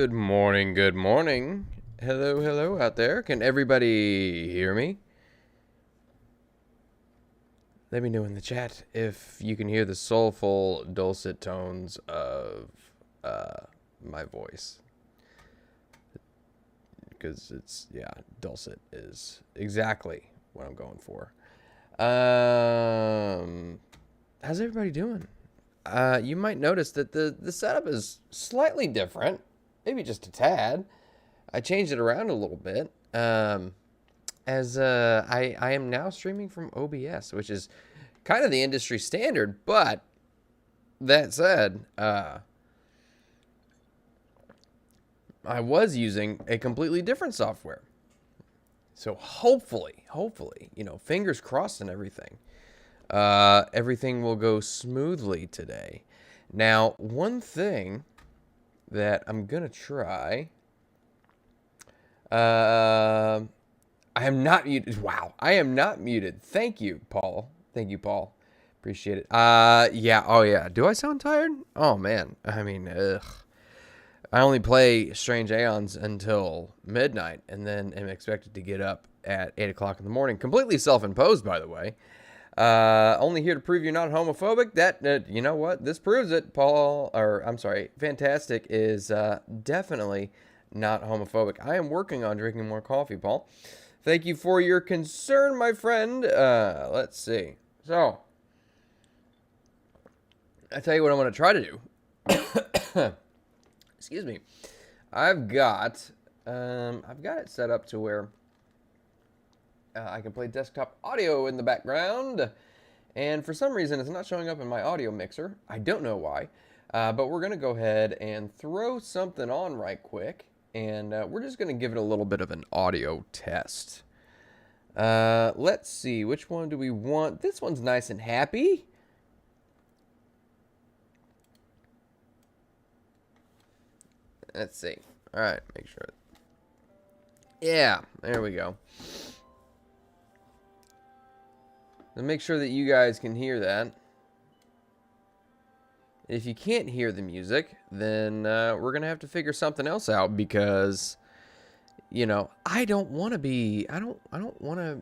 Good morning, good morning. Hello, hello out there. Can everybody hear me? Let me know in the chat if you can hear the soulful, dulcet tones of my voice. Because dulcet is exactly what I'm going for. How's everybody doing? You might notice that the setup is slightly different, maybe just a tad. I changed it around a little bit, as I am now streaming from OBS, which is kind of the industry standard. But that said, I was using a completely different software. So hopefully, fingers crossed and everything. Everything will go smoothly today. Now, one thing that I'm gonna try. I am not muted. Wow, I am not muted. Thank you, Paul. Thank you, Paul. Appreciate it. Yeah. Oh, yeah. Do I sound tired? Oh man. I mean, ugh. I only play Strange Aeons until midnight, and then am expected to get up at 8 o'clock in the morning. Completely self-imposed, by the way. Only here to prove you're not homophobic. That, you know what? This proves it. Fantastic is definitely not homophobic. I am working on drinking more coffee, Paul. Thank you for your concern, my friend. Let's see. So, I tell you what I'm going to try to do. Excuse me. I've got it set up to where I can play desktop audio in the background, and for some reason it's not showing up in my audio mixer. I don't know why, but we're gonna go ahead and throw something on right quick, and we're just gonna give it a little bit of an audio test. Let's see, which one do we want? This one's nice and happy. Let's see. All right, make sure. Yeah, there we go. Make sure that you guys can hear that. If you can't hear the music, then we're gonna have to figure something else out, because, you know, I don't want to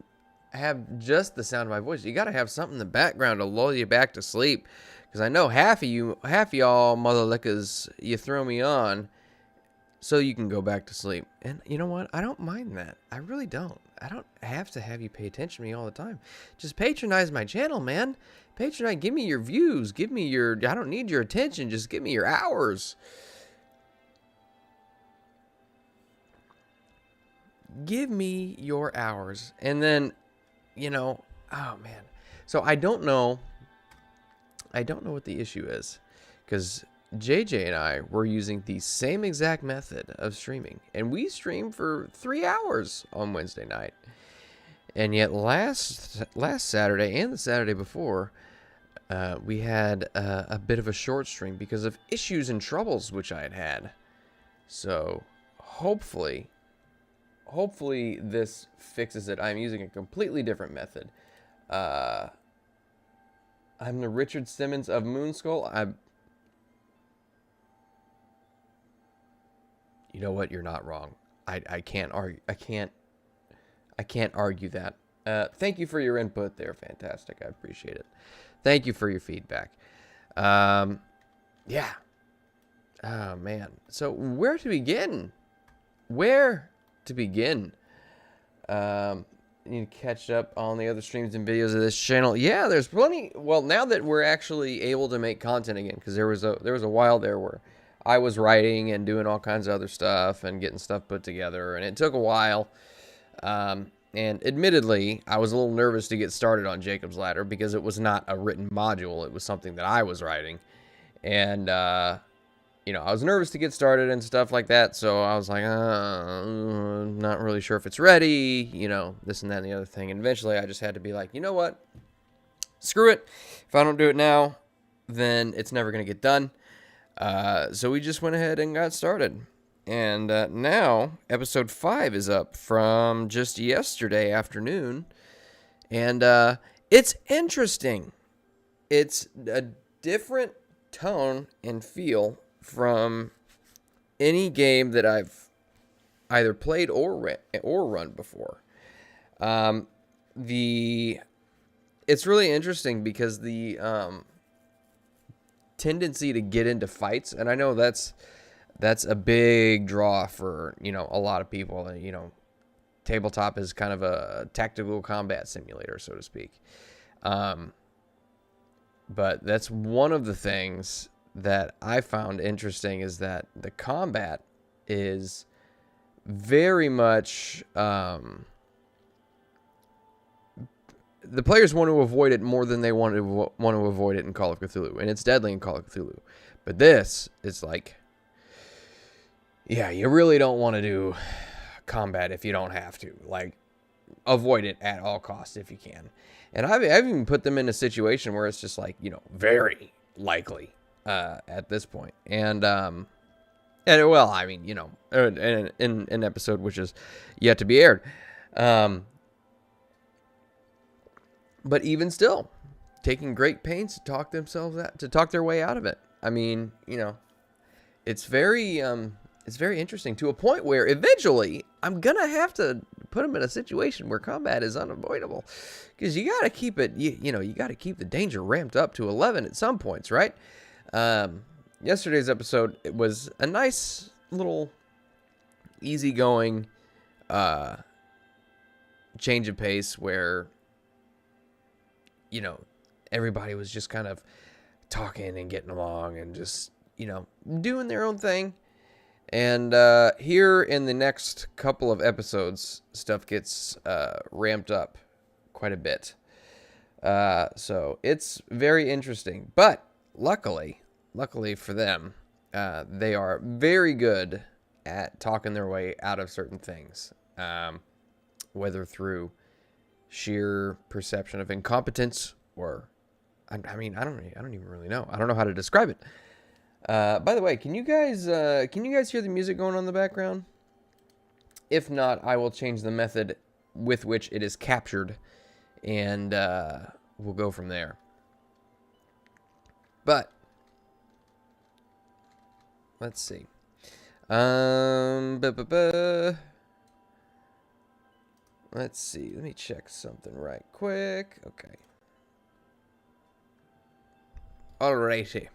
have just the sound of my voice. You got to have something in the background to lull you back to sleep, because I know half of y'all mother lickers, you throw me on so you can go back to sleep. And you know what? I don't mind that. I really don't. I don't have to have you pay attention to me all the time. Just patronize my channel, man. Patronize. Give me your views. Give me your... I don't need your attention. Just give me your hours. Give me your hours. And then, you know... Oh, man. So I don't know what the issue is, because JJ and I were using the same exact method of streaming, and we streamed for 3 hours on Wednesday night. And yet last Saturday and the Saturday before, we had a bit of a short stream because of issues and troubles which I had. So hopefully this fixes it. I'm using a completely different method. I'm the Richard Simmons of Moonskull. You know what? You're not wrong. I can't argue. I can't argue that. Thank you for your input there. Fantastic. I appreciate it. Thank you for your feedback. Yeah. Oh, man. So where to begin? Where to begin? I need to catch up on the other streams and videos of this channel. Yeah, there's plenty. Well, now that we're actually able to make content again, because there was a while there where I was writing and doing all kinds of other stuff and getting stuff put together, and it took a while. And admittedly, I was a little nervous to get started on Jacob's Ladder, because it was not a written module. It was something that I was writing. And, you know, I was nervous to get started and stuff like that. So I was like, not really sure if it's ready, you know, this and that and the other thing. And eventually I just had to be like, you know what? Screw it. If I don't do it now, then it's never going to get done. So we just went ahead and got started. And now episode 5 is up from just yesterday afternoon. And it's interesting. It's a different tone and feel from any game that I've either played or run before. It's really interesting because the tendency to get into fights, and I know that's a big draw for, a lot of people. Tabletop is kind of a tactical combat simulator, so to speak. But that's one of the things that I found interesting, is that the combat is very much, the players want to avoid it more than they want to avoid it in Call of Cthulhu, and it's deadly in Call of Cthulhu. But this is like, yeah, you really don't want to do combat if you don't have to. Like, avoid it at all costs if you can. And I've even put them in a situation where it's just like, very likely at this point. And well, I mean, in an episode which is yet to be aired. But even still, taking great pains to talk their way out of it. I mean, it's very interesting, to a point where eventually I'm gonna have to put them in a situation where combat is unavoidable, because you gotta keep it, you gotta keep the danger ramped up to 11 at some points, right? Yesterday's episode, it was a nice little easygoing change of pace where everybody was just kind of talking and getting along and just doing their own thing. And here in the next couple of episodes, stuff gets ramped up quite a bit. So it's very interesting. But luckily for them, they are very good at talking their way out of certain things, whether through sheer perception of incompetence or, I mean, I don't even really know. I don't know how to describe it. By the way, can you guys hear the music going on in the background? If not, I will change the method with which it is captured, and we'll go from there. But let's see. Let's see. Let me check something right quick. Okay. Alrighty.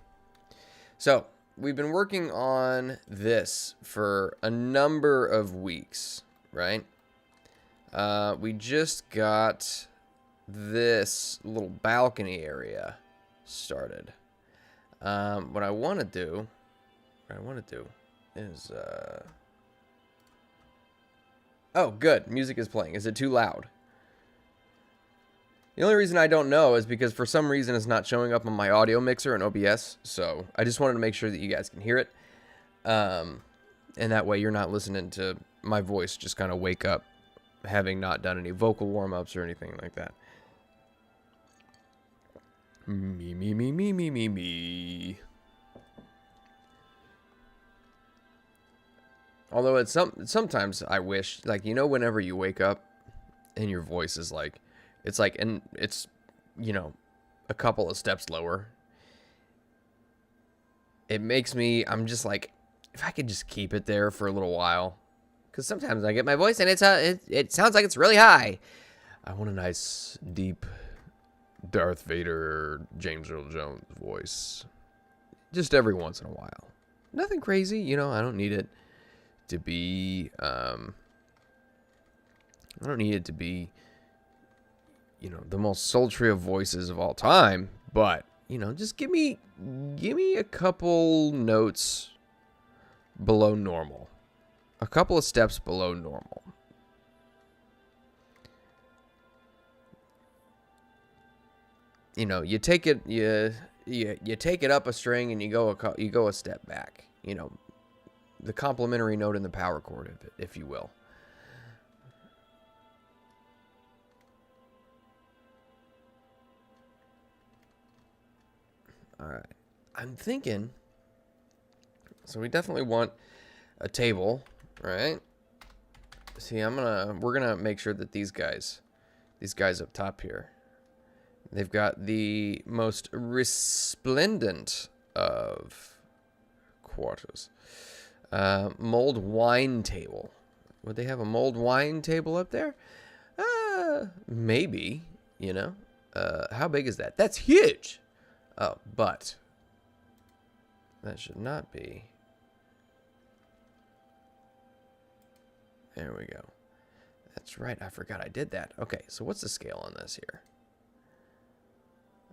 So, we've been working on this for a number of weeks, right? We just got this little balcony area started. What I want to do is, oh, good. Music is playing. Is it too loud? The only reason I don't know is because for some reason it's not showing up on my audio mixer in OBS. So I just wanted to make sure that you guys can hear it. And that way you're not listening to my voice just kind of wake up, having not done any vocal warm-ups or anything like that. Me. Although it's sometimes I wish, like, whenever you wake up and your voice is like, and it's, a couple of steps lower. It makes me, I'm just like, if I could just keep it there for a little while, because sometimes I get my voice and it sounds like it's really high. I want a nice, deep Darth Vader, James Earl Jones voice, just every once in a while. Nothing crazy, I don't need it to be, the most sultry of voices of all time, but, just give me a couple notes below normal. A couple of steps below normal. You take it you take it up a string and you go a step back. The complementary note in the power chord, if you will. All right. I'm thinking, so we definitely want a table, right? See, we're gonna make sure that these guys up top here, they've got the most resplendent of quarters. Mulled wine table. Would they have a mulled wine table up there? Maybe, you know. How big is that? That's huge. Oh, but that should not be. There we go. That's right. I forgot I did that. Okay, so what's the scale on this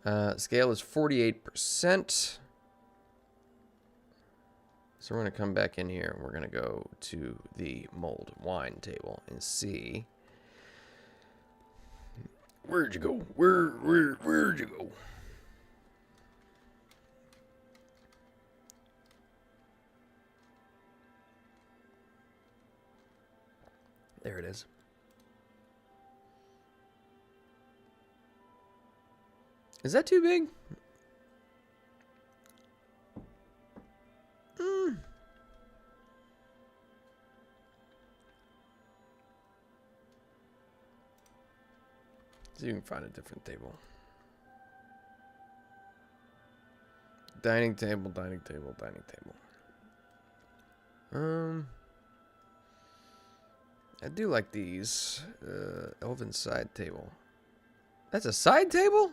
here? Scale is 48%. So we're going to come back in here and we're going to go to the mulled wine table and see. Where'd you go? Where'd you go? There it is. Is that too big? So you can find a different table. Dining table, dining table, dining table. I do like these. Elven side table. That's a side table?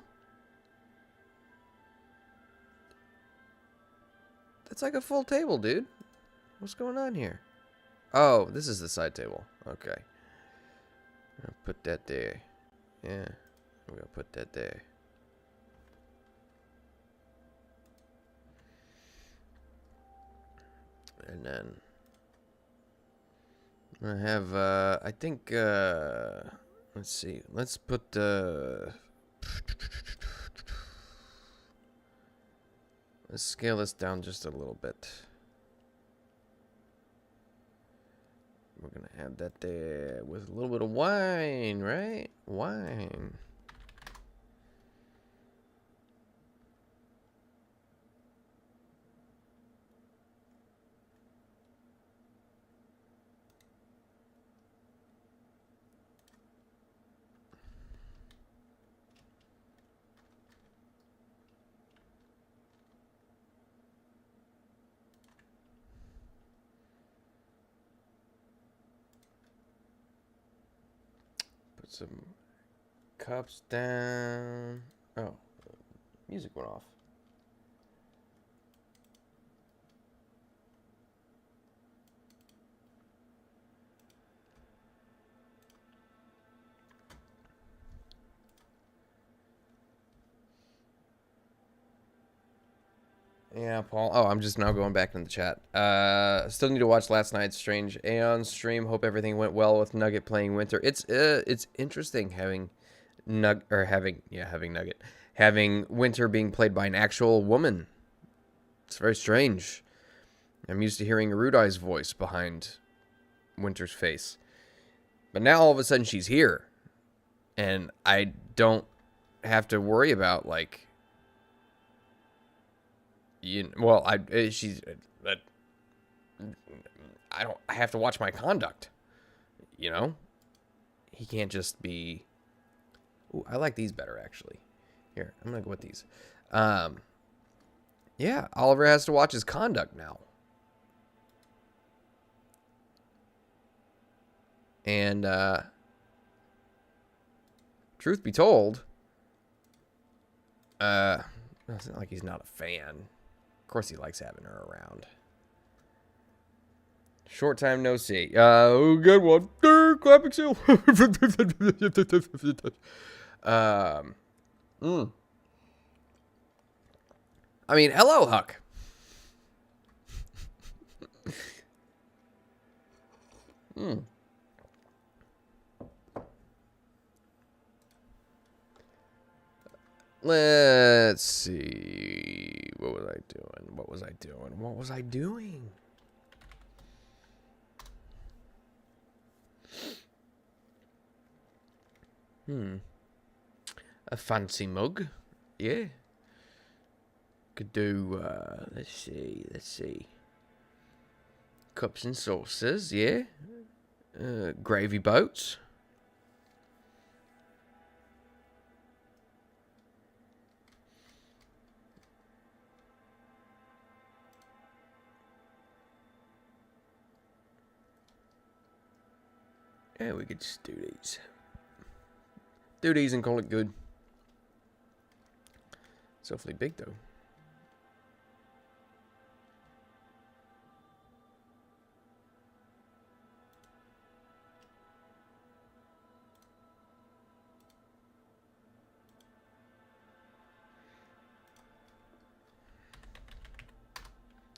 That's like a full table, dude. What's going on here? Oh, this is the side table. Okay. I'll put that there. Yeah. I'm going to put that there. And then I have, I think, let's see. Let's put, let's scale this down just a little bit. We're going to add that there with a little bit of wine, right? Wine. Put some cups down. Oh, music went off. Yeah, Paul. Oh, I'm just now going back in the chat. Still need to watch last night's Strange Aeon stream. Hope everything went well with Nugget playing Winter. It's interesting having having Winter being played by an actual woman. It's very strange. I'm used to hearing Erudai's voice behind Winter's face, but now all of a sudden she's here, and I don't have to worry about like. Well, I have to watch my conduct. You know, he can't just be. Ooh, I like these better actually. Here, I'm gonna go with these. Yeah, Oliver has to watch his conduct now. And truth be told, it's not like he's not a fan. Of course he likes having her around. Short time no see. Good one. Clapping seal. I mean, hello, Huck. Let's see. What was I doing? What was I doing? What was I doing? A fancy mug. Yeah. Could do, let's see. Cups and saucers, yeah. Gravy boats. And we could just do these. Do these and call it good. It's awfully big though.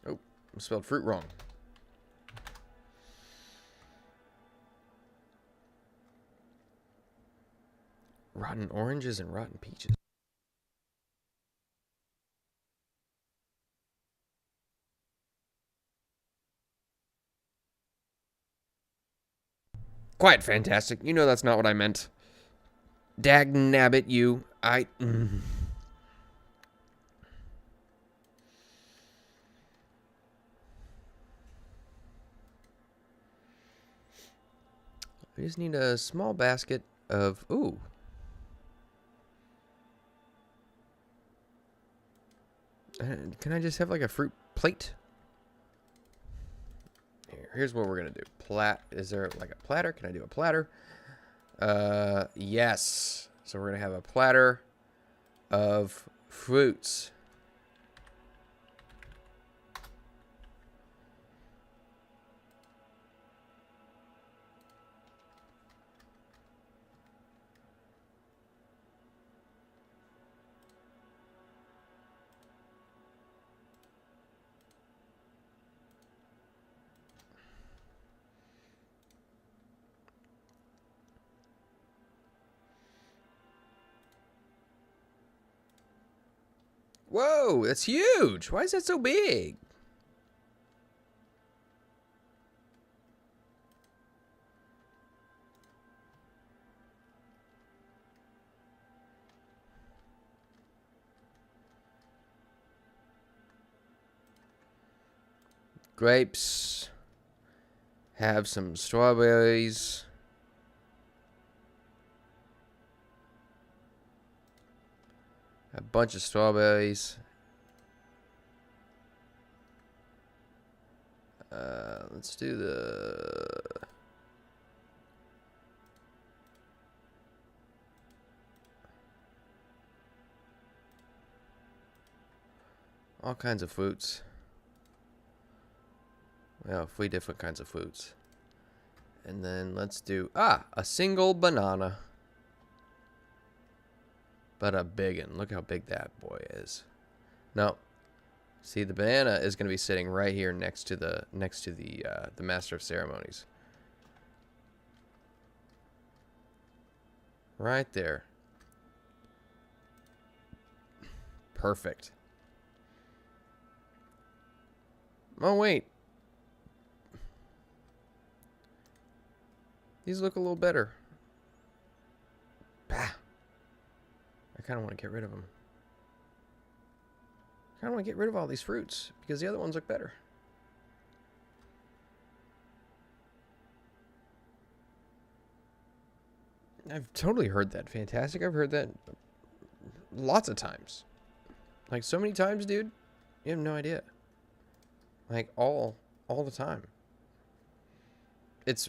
Oh, I spelled fruit wrong. Rotten oranges and rotten peaches. Quite fantastic. You know that's not what I meant. Dag nabbit, you. I just need a small basket of... Ooh. Can I just have like a fruit plate? Here's what we're gonna do. Is there like a platter? Can I do a platter? Yes. So we're gonna have a platter of fruits. Whoa, that's huge. Why is that so big? Grapes. Have some strawberries. A bunch of strawberries. Let's do the... all kinds of fruits. Well, 3 different kinds of fruits. And then let's do... a single banana. But a big one. Look how big that boy is. No. See, the banana is going to be sitting right here next to the Master of Ceremonies. Right there. Perfect. Oh, wait. These look a little better. Bah. I kind of want to get rid of them. I don't want to get rid of all these fruits because the other ones look better. I've totally heard that. Fantastic. I've heard that lots of times. Like so many times, dude. You have no idea. Like all the time. It's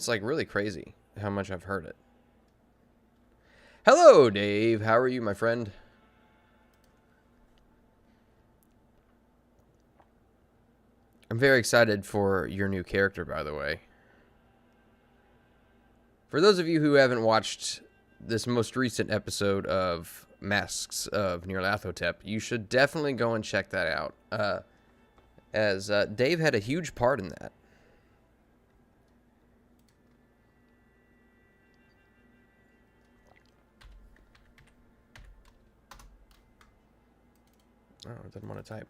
like really crazy how much I've heard it. Hello, Dave. How are you, my friend? I'm very excited for your new character, by the way. For those of you who haven't watched this most recent episode of Masks of Nyarlathotep, you should definitely go and check that out. As Dave had a huge part in that. Oh, I didn't want to type.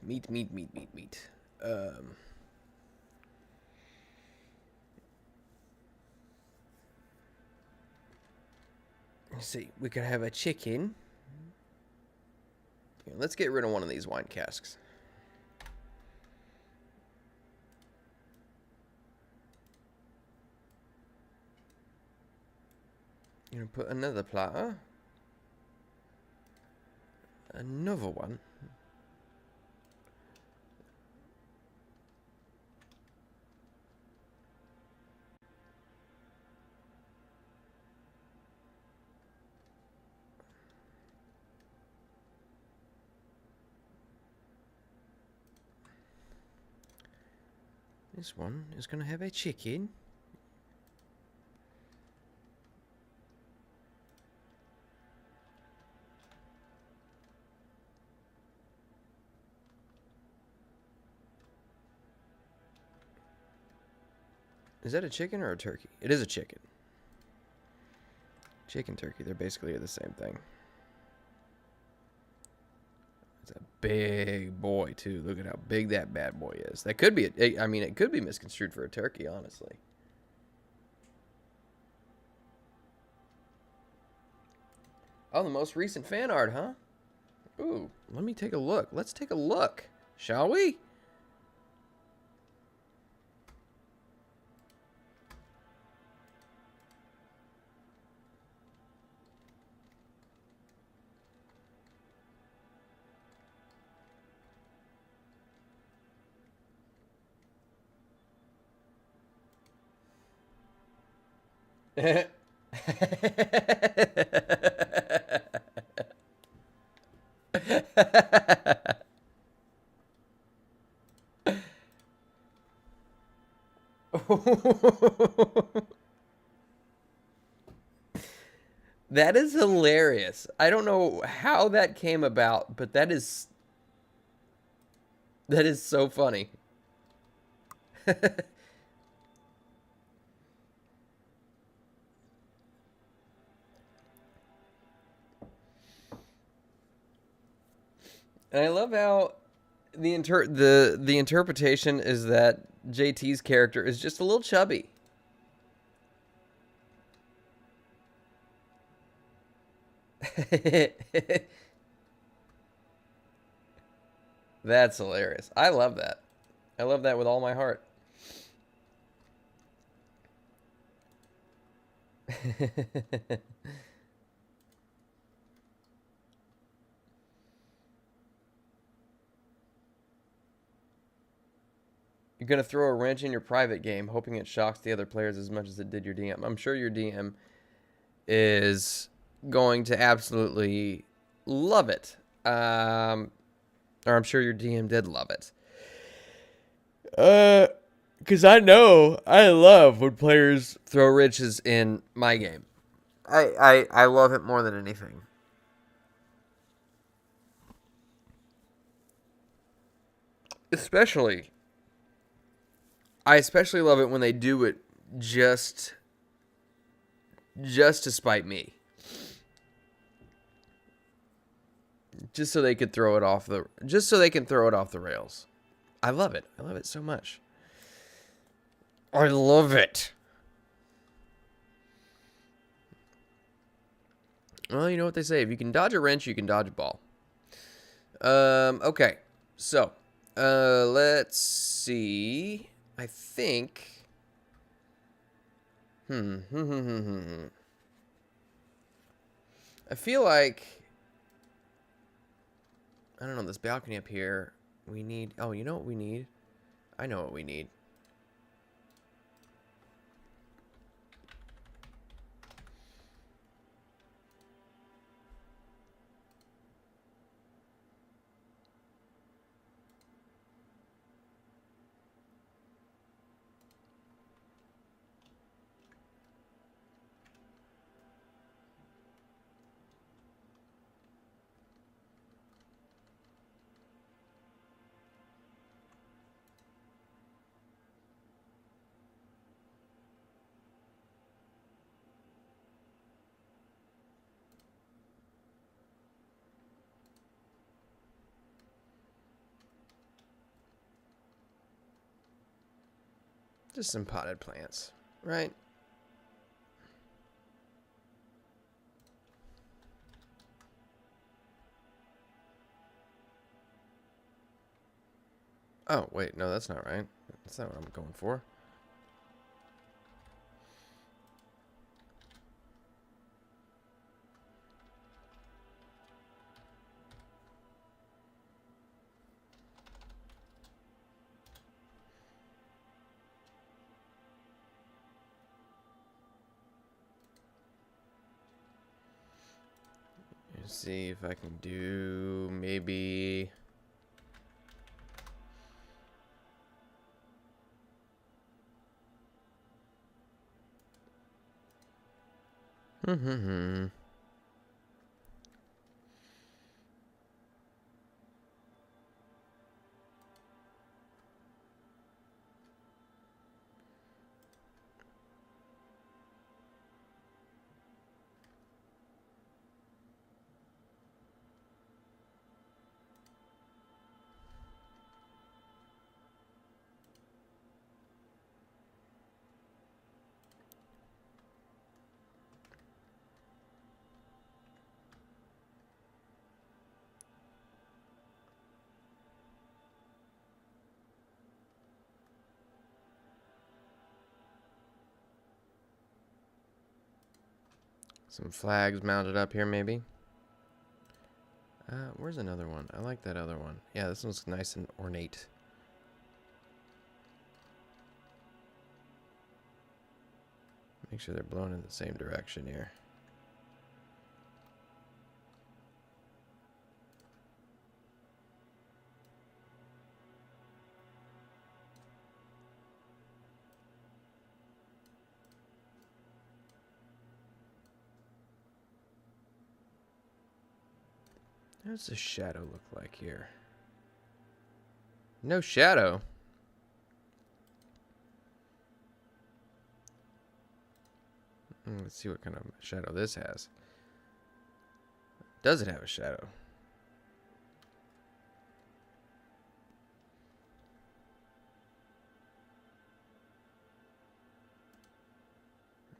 Meat. Let's see. We could have a chicken. Let's get rid of one of these wine casks. Gonna put another platter. Another one. This one is going to have a chicken. Is that a chicken or a turkey? It is a chicken. Chicken, turkey, they're basically the same thing. It's a big boy, too. Look at how big that bad boy is. That could be, I mean, it could be misconstrued for a turkey, honestly. Oh, the most recent fan art, huh? Ooh, let me take a look. Let's take a look, shall we? That is hilarious. I don't know how that came about, but that is so funny. And I love how the interpretation is that JT's character is just a little chubby. That's hilarious. I love that. I love that with all my heart. You're going to throw a wrench in your private game, hoping it shocks the other players as much as it did your DM. I'm sure your DM is going to absolutely love it. Or I'm sure your DM did love it. Because I know I love when players throw wrenches in my game. I love it more than anything. I especially love it when they do it just to spite me. Just so they could throw it off the rails. I love it. I love it so much. I love it. Well, you know what they say. If you can dodge a wrench, you can dodge a ball. Okay. So, let's see. I think... I feel like... I don't know, this balcony up here, we need... Oh, you know what we need? I know what we need. Just some potted plants, right? Oh, wait, no, that's not right. That's not what I'm going for. See if I can do maybe... Some flags mounted up here, maybe. Where's another one? I like that other one. Yeah, this one's nice and ornate. Make sure they're blown in the same direction here. What does the shadow look like here? No shadow. Let's see what kind of shadow this has. Does it have a shadow?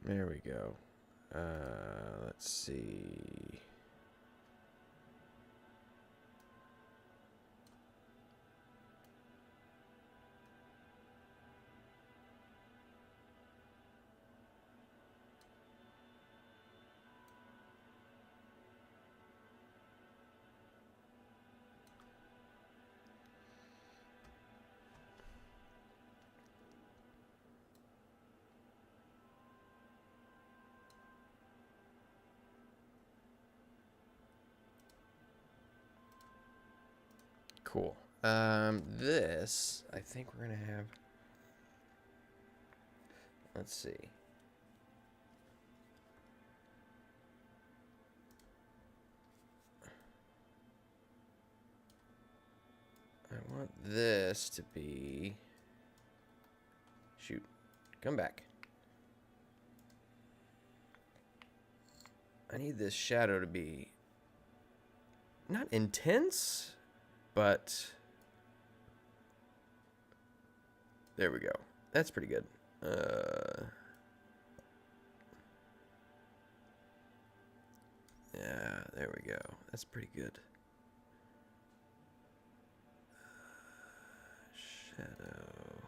There we go. Let's see. Cool. This, I think we're going to have... Let's see. I want this to be... Shoot. Come back. I need this shadow to be... not intense, but... there we go. That's pretty good. Yeah, there we go. That's pretty good. Shadow.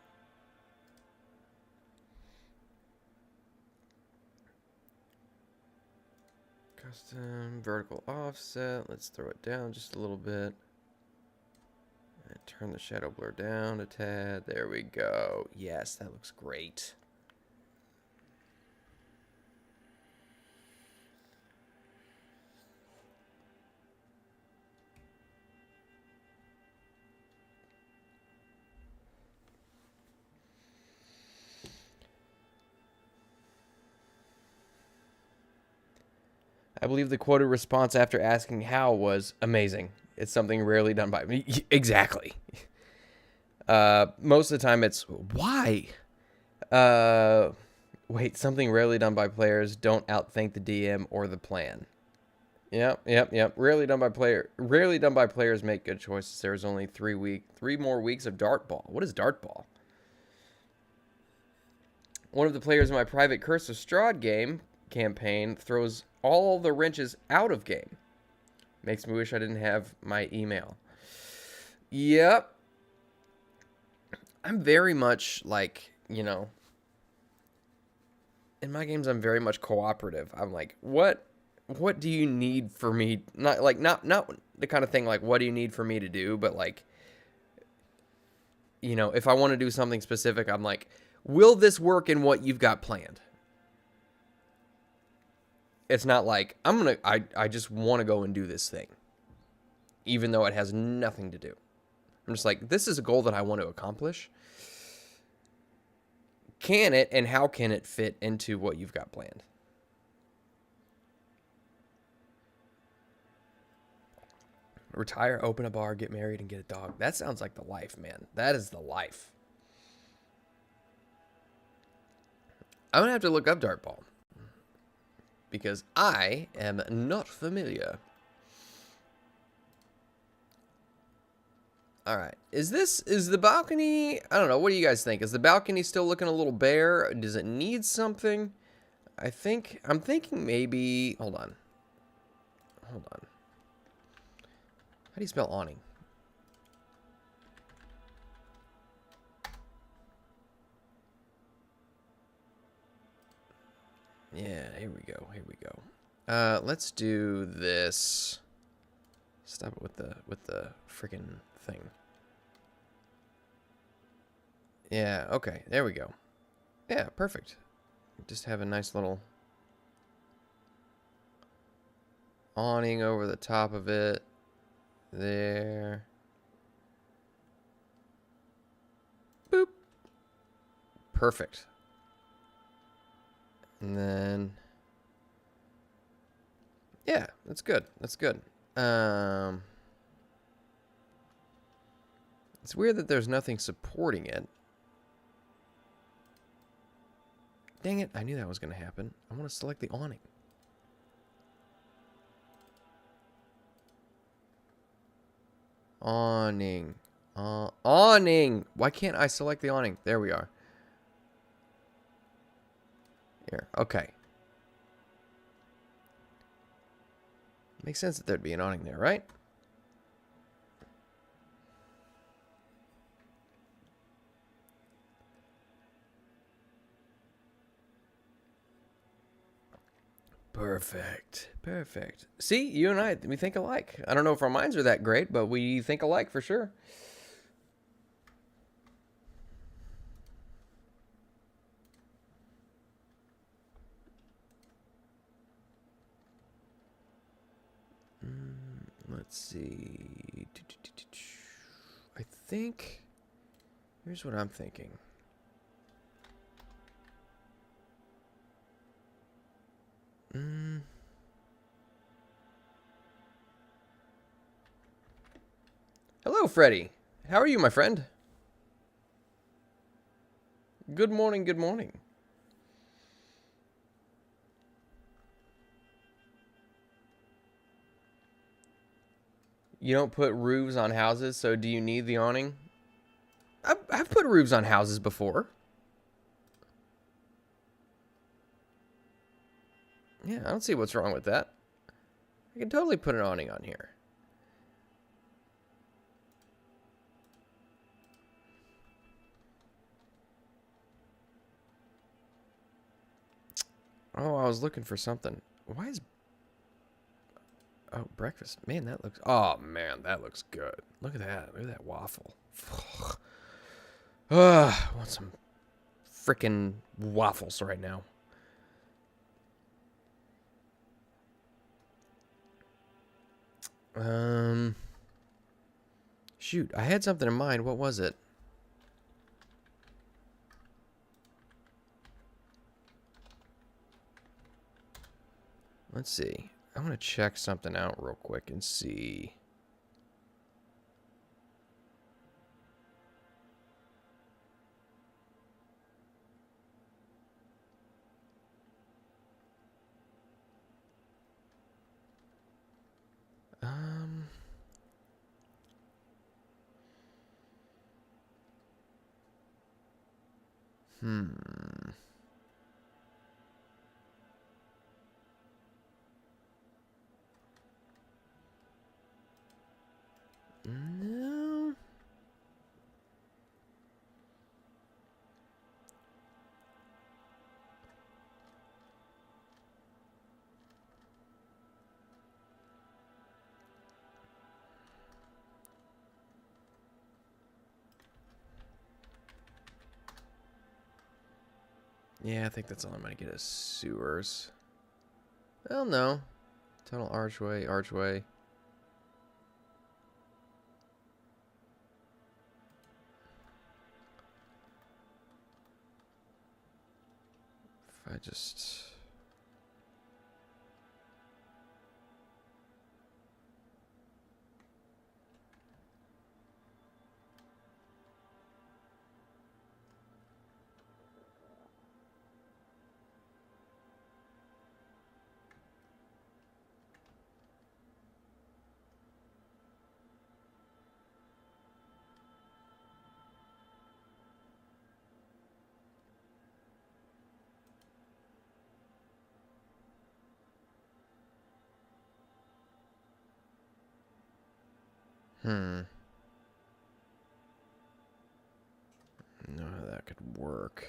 Custom vertical offset. Let's throw it down just a little bit. And turn the shadow blur down a tad. There we go. Yes, that looks great. I believe the quoted response after asking how was amazing. It's something rarely done by me. Exactly. Most of the time it's why. Wait, something rarely done by players. Don't outthink the DM or the plan. Yep. Rarely done by players make good choices. There's only 3 more weeks of dart ball. What is dart ball? One of the players in my private Curse of Strahd game campaign throws all the wrenches out of game. Makes me wish I didn't have my email. Yep. I'm very much like, you know, in my games I'm very much cooperative. I'm like, what do you need for me? Not the kind of thing like what do you need for me to do, but like, you know, if I want to do something specific, I'm like, will this work in what you've got planned? It's not like I just want to go and do this thing, even though it has nothing to do. I'm just like, this is a goal that I want to accomplish. Can it, and how can it fit into what you've got planned? Retire, open a bar, get married, and get a dog. That sounds like the life, man. That is the life. I'm going to have to look up dartball, because I am not familiar. All right. Is the balcony, I don't know, what do you guys think? Is the balcony still looking a little bare? Does it need something? I'm thinking maybe, hold on. How do you spell awning? Yeah, here we go. Let's do this. Stop it with the freaking thing. Yeah, okay, there we go. Yeah, perfect. Just have a nice little awning over the top of it. There. Boop. Perfect. And then, yeah, that's good. That's good. It's weird that there's nothing supporting it. Dang it, I knew that was going to happen. I want to select the awning. Awning. Awning! Why can't I select the awning? There we are. Here, okay. Makes sense that there'd be an awning there, right? Perfect. Perfect. See, you and I, we think alike. I don't know if our minds are that great, but we think alike for sure. Let's see. I think, here's what I'm thinking. Hello, Freddy. How are you, my friend? Good morning, good morning. You don't put roofs on houses, so do you need the awning? I've put roofs on houses before. Yeah, I don't see what's wrong with that. I can totally put an awning on here. Oh, I was looking for something. Why is... Oh, breakfast. Man, that looks... Oh, man, that looks good. Look at that. Look at that waffle. I want some freaking waffles right now. Shoot, I had something in mind. What was it? Let's see. I'm going to check something out real quick and see. No. Yeah, I think that's all I'm going to get is sewers. Well, no. Tunnel archway, archway. If I just... No, that could work.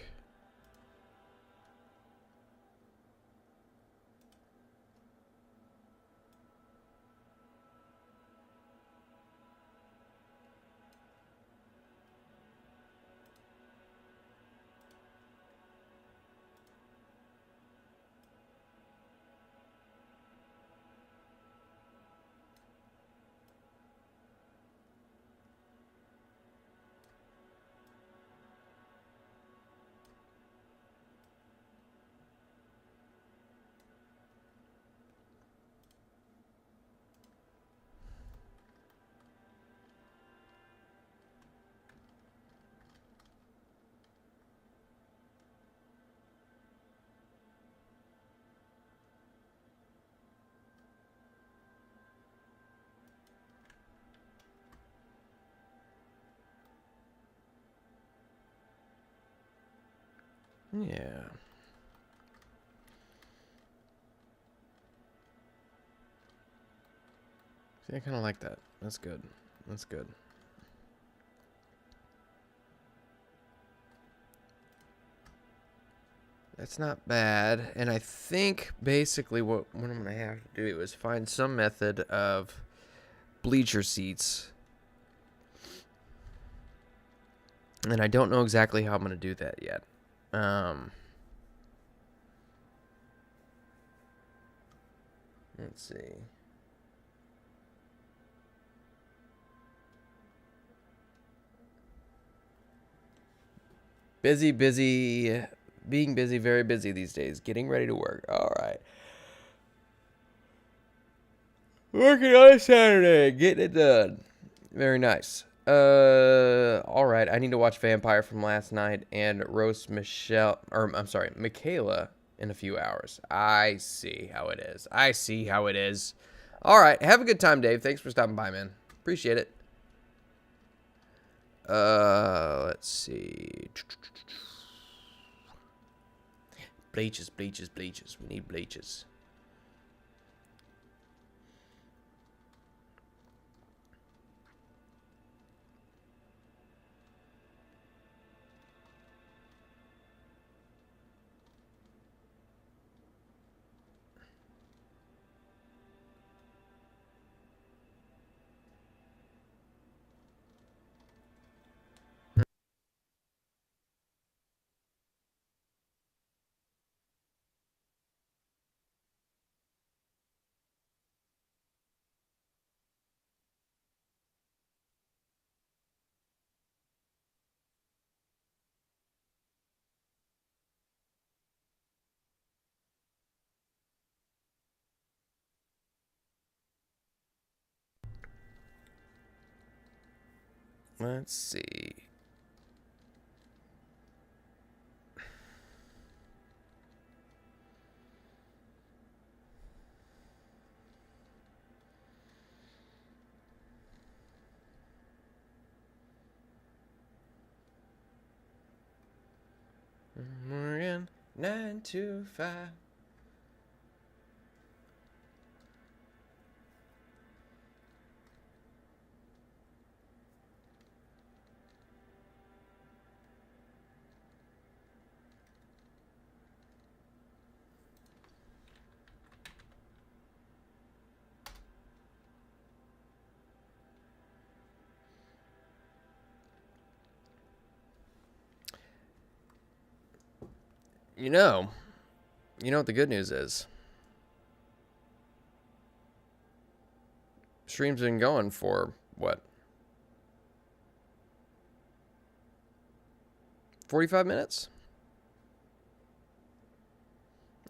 Yeah. See, I kind of like that. That's good. That's good. That's not bad. And I think basically what I'm going to have to do is find some method of bleacher seats. And I don't know exactly how I'm going to do that yet. Let's see. Being busy, very busy these days. Getting ready to work. All right. Working on a Saturday, getting it done. Very nice. All right. I need to watch Vampire from last night and roast Michaela in a few hours. I see how it is. I see how it is. All right. Have a good time, Dave. Thanks for stopping by, man. Appreciate it. Let's see. Bleaches. We need bleaches. Let's see. Morgan 9 to 5. You know what the good news is? Stream's been going for, what? 45 minutes?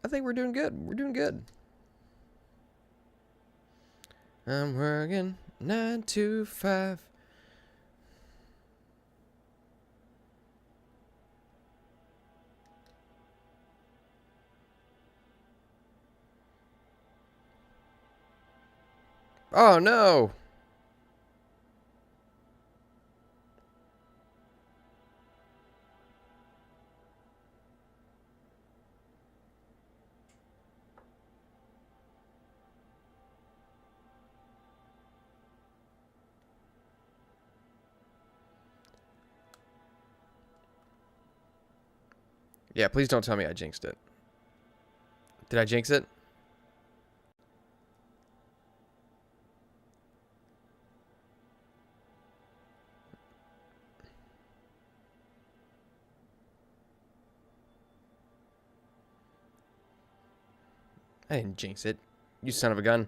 I think we're doing good. We're doing good. I'm working 9 to 5. Oh, no. Yeah, please don't tell me I jinxed it. Did I jinx it? I didn't jinx it. You son of a gun.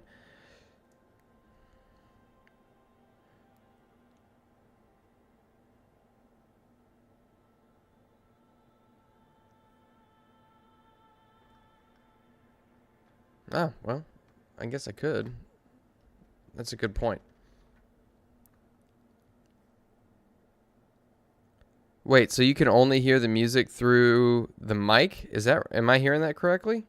Oh, well, I guess I could. That's a good point. Wait, so you can only hear the music through the mic? Is that, am I hearing that correctly?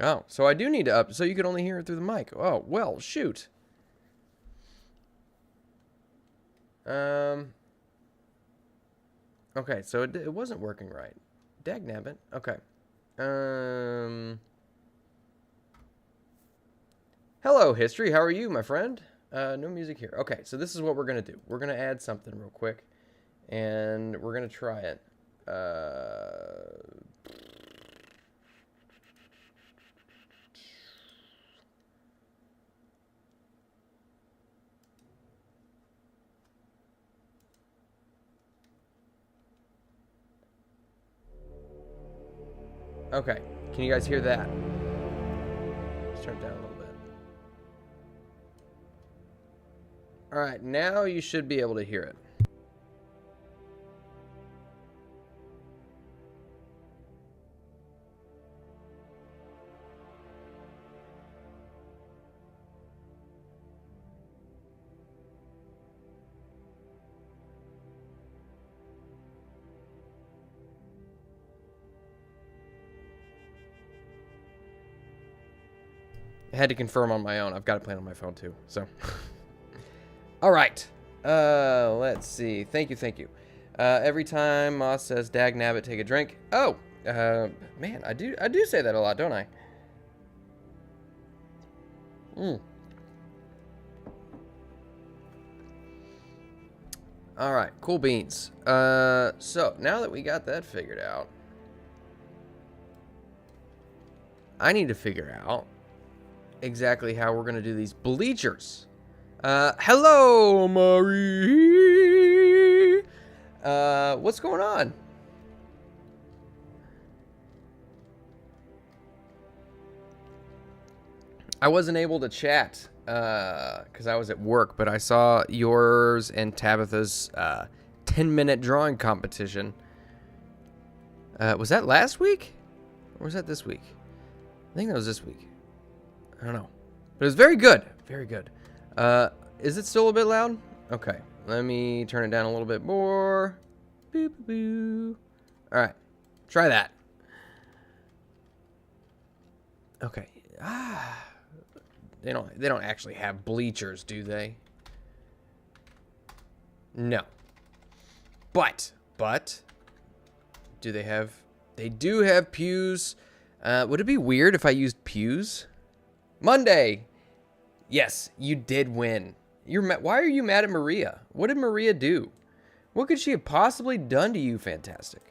Oh, so I do need to up, so you can only hear it through the mic. Oh, well, shoot. Okay, so it wasn't working right. Dagnabbit. Okay. Hello, history. How are you, my friend? No music here. Okay, so this is what we're going to do. We're going to add something real quick, and we're going to try it. Okay, can you guys hear that? Let's turn it down a little bit. All right, now you should be able to hear it. I had to confirm on my own. I've got it playing on my phone too, so. All right. Let's see. Thank you, thank you. Every time Moss says "Dag nabbit, take a drink." Oh, man, I do say that a lot, don't I? All right, cool beans. So now that we got that figured out, I need to figure out exactly how we're gonna do these bleachers. Hello, Marie. What's going on? I wasn't able to chat because I was at work, but I saw yours and Tabitha's 10-minute drawing competition. Was that last week? Or was that this week? I think that was this week. I don't know. But it was very good. Very good. Is it still a bit loud? Okay. Let me turn it down a little bit more. Boo, boo, boo. All right. Try that. Okay. They don't actually have bleachers, do they? No. But do they have, they do have pews. Would it be weird if I used pews? Monday. Yes, you did win. Why are you mad at Maria? What did Maria do? What could she have possibly done to you, Fantastic?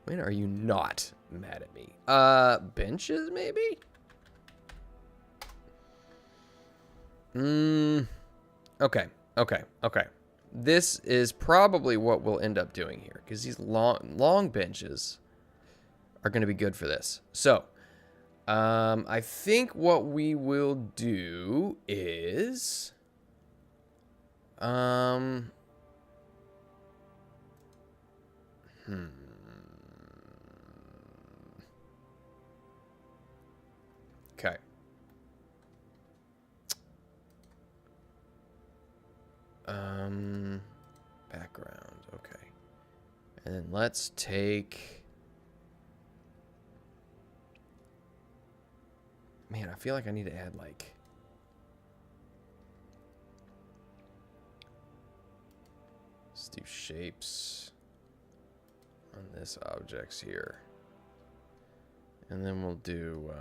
When are you not mad at me? Benches, maybe? Okay, okay. This is probably what we'll end up doing here, because these long benches are going to be good for this. So, I think what we will do is, okay. Background, okay. And then let's take... Man, I feel like I need to add, like... Let's do shapes on this objects here. And then we'll do,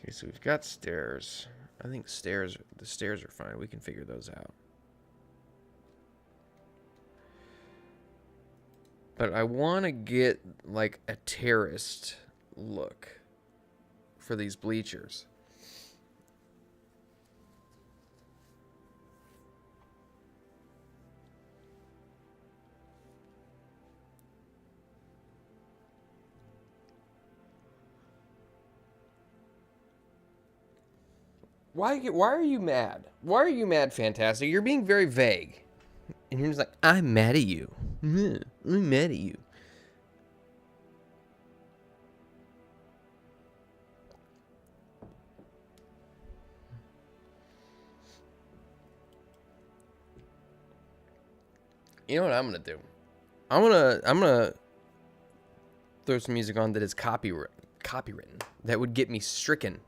Okay, so we've got stairs. I think the stairs are fine. We can figure those out. But I want to get, like, a terraced look for these bleachers. Why are you mad? Why are you mad, Fantastic? You're being very vague. And you're just like, I'm mad at you. I'm mad at you. You know what I'm gonna do? I'm gonna throw some music on that is copywritten. That would get me stricken.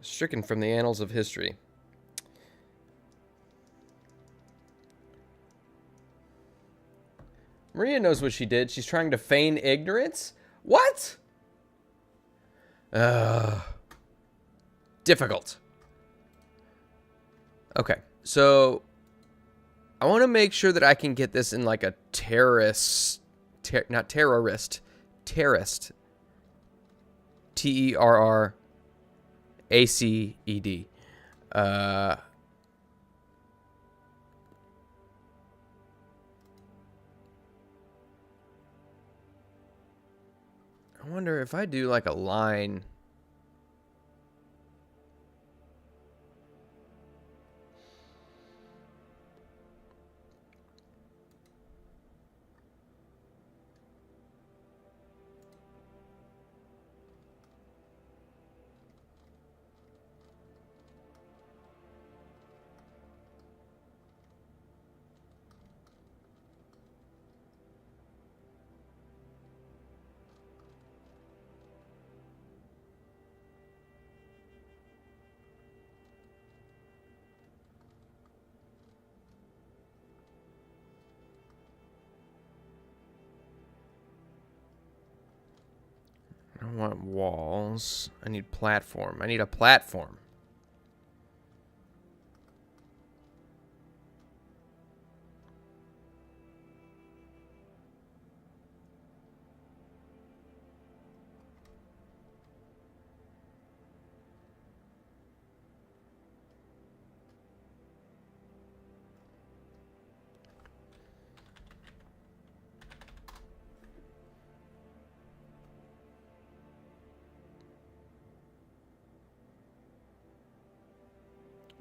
Stricken from the annals of history. Maria knows what she did. She's trying to feign ignorance? What? Difficult. Okay, so I want to make sure that I can get this in like a terraced. T-E-R-R-A-C-E-D. I wonder if I do like a line. I don't want walls. I need platform. I need a platform.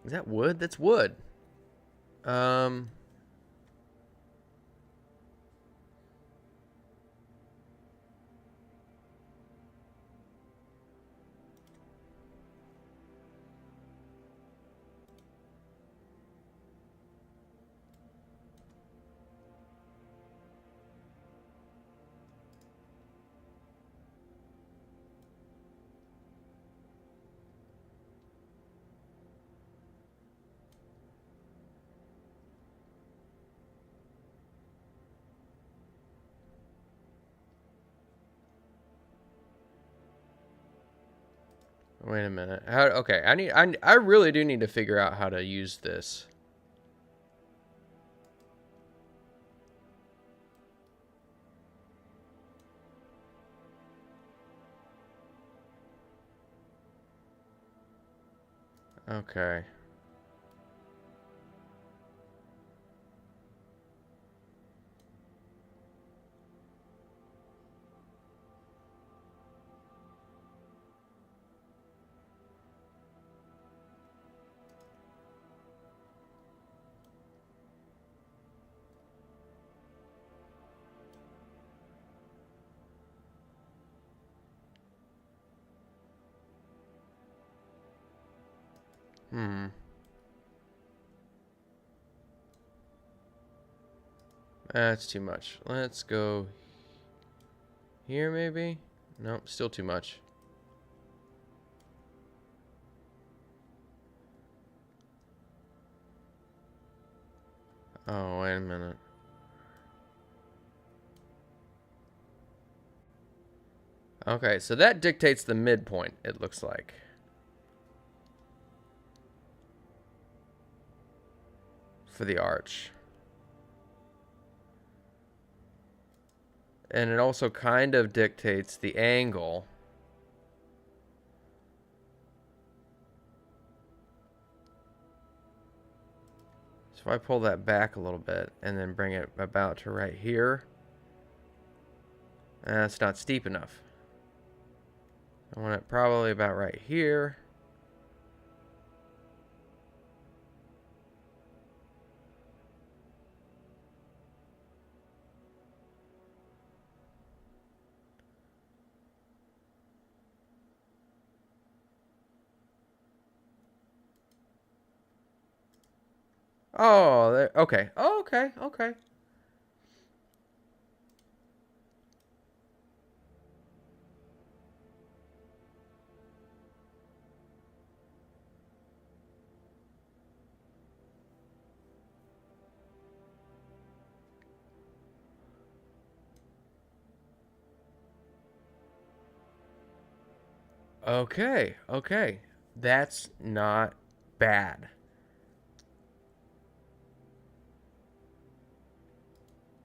Is that wood? That's wood. Wait a minute. How? Okay, I really do need to figure out how to use this. Okay. Hmm. That's too much. Let's go here, maybe? Nope, still too much. Oh, wait a minute. Okay, so that dictates the midpoint, it looks like. For the arch. And it also kind of dictates the angle. So if I pull that back a little bit and then bring it about to right here, that's not steep enough. I want it probably about right here. Oh, there, okay. Oh, okay, okay. Okay, okay. That's not bad.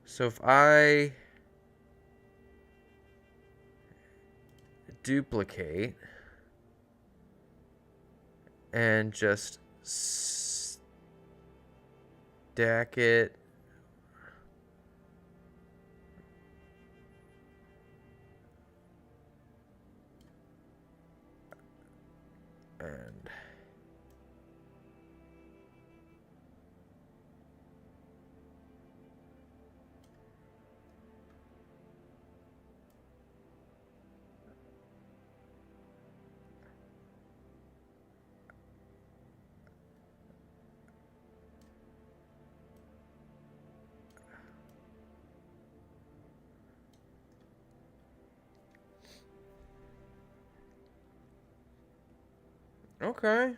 So if I duplicate and just stack it and okay.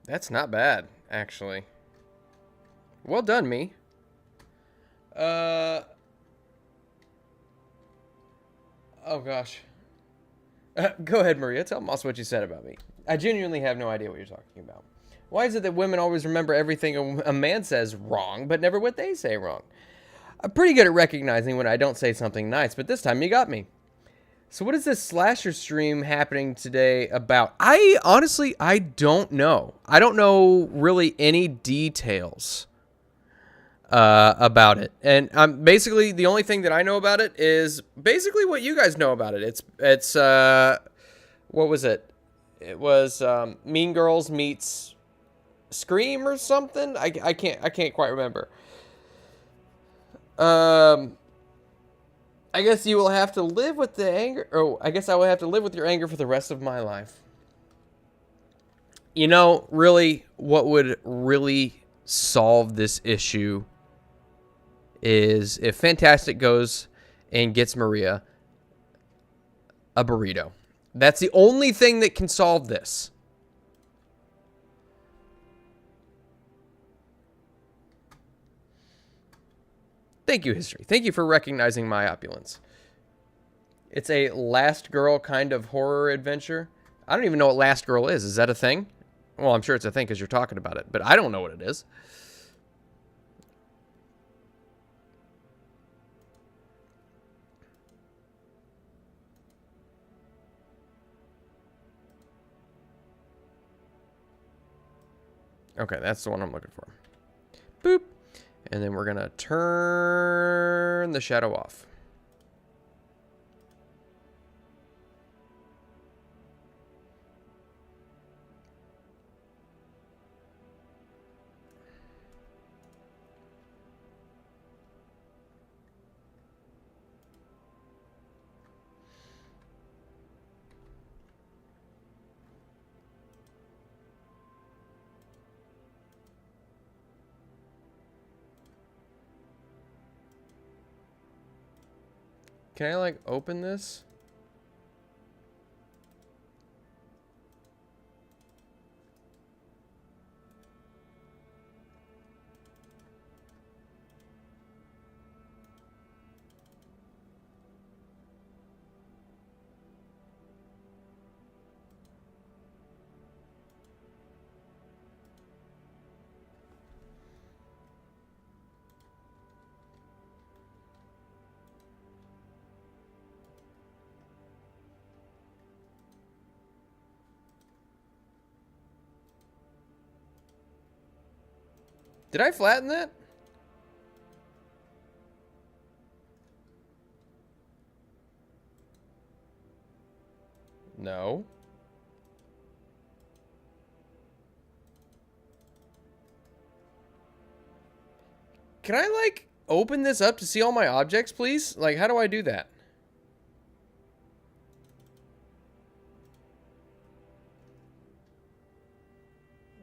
That's not bad, actually. Well done, me. Oh gosh. Go ahead, Maria. Tell Moss what you said about me. I genuinely have no idea what you're talking about. Why is it that women always remember everything a man says wrong, but never what they say wrong? I'm pretty good at recognizing when I don't say something nice, but this time you got me. So what is this slasher stream happening today about? I honestly, I don't know. I don't know really any details about it. And basically the only thing that I know about it is basically what you guys know about it. It's what was it? It was Mean Girls meets Scream or something. I can't quite remember. I guess you will have to live with the anger. Oh, I guess I will have to live with your anger for the rest of my life. You know, really, what would really solve this issue is if Fantastic goes and gets Maria a burrito. That's the only thing that can solve this. Thank you, history. Thank you for recognizing my opulence. It's a Last Girl kind of horror adventure. I don't even know what Last Girl is. Is that a thing? Well, I'm sure it's a thing because you're talking about it, but I don't know what it is. Okay, that's the one I'm looking for. Boop. And then we're going to turn the shadow off. Can I, like, open this? Did I flatten that? No. Can I, like, open this up to see all my objects, please? Like, how do I do that?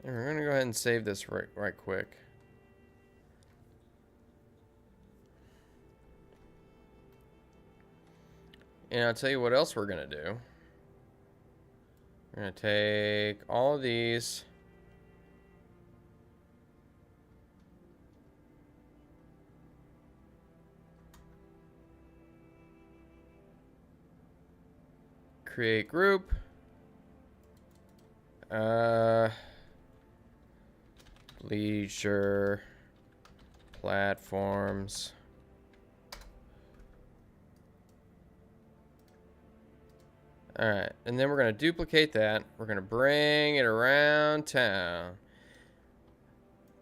And we're gonna go ahead and save this right quick. And I'll tell you what else we're gonna do. We're gonna take all of these. Create group. Leisure platforms. Alright, and then we're going to duplicate that. We're going to bring it around town.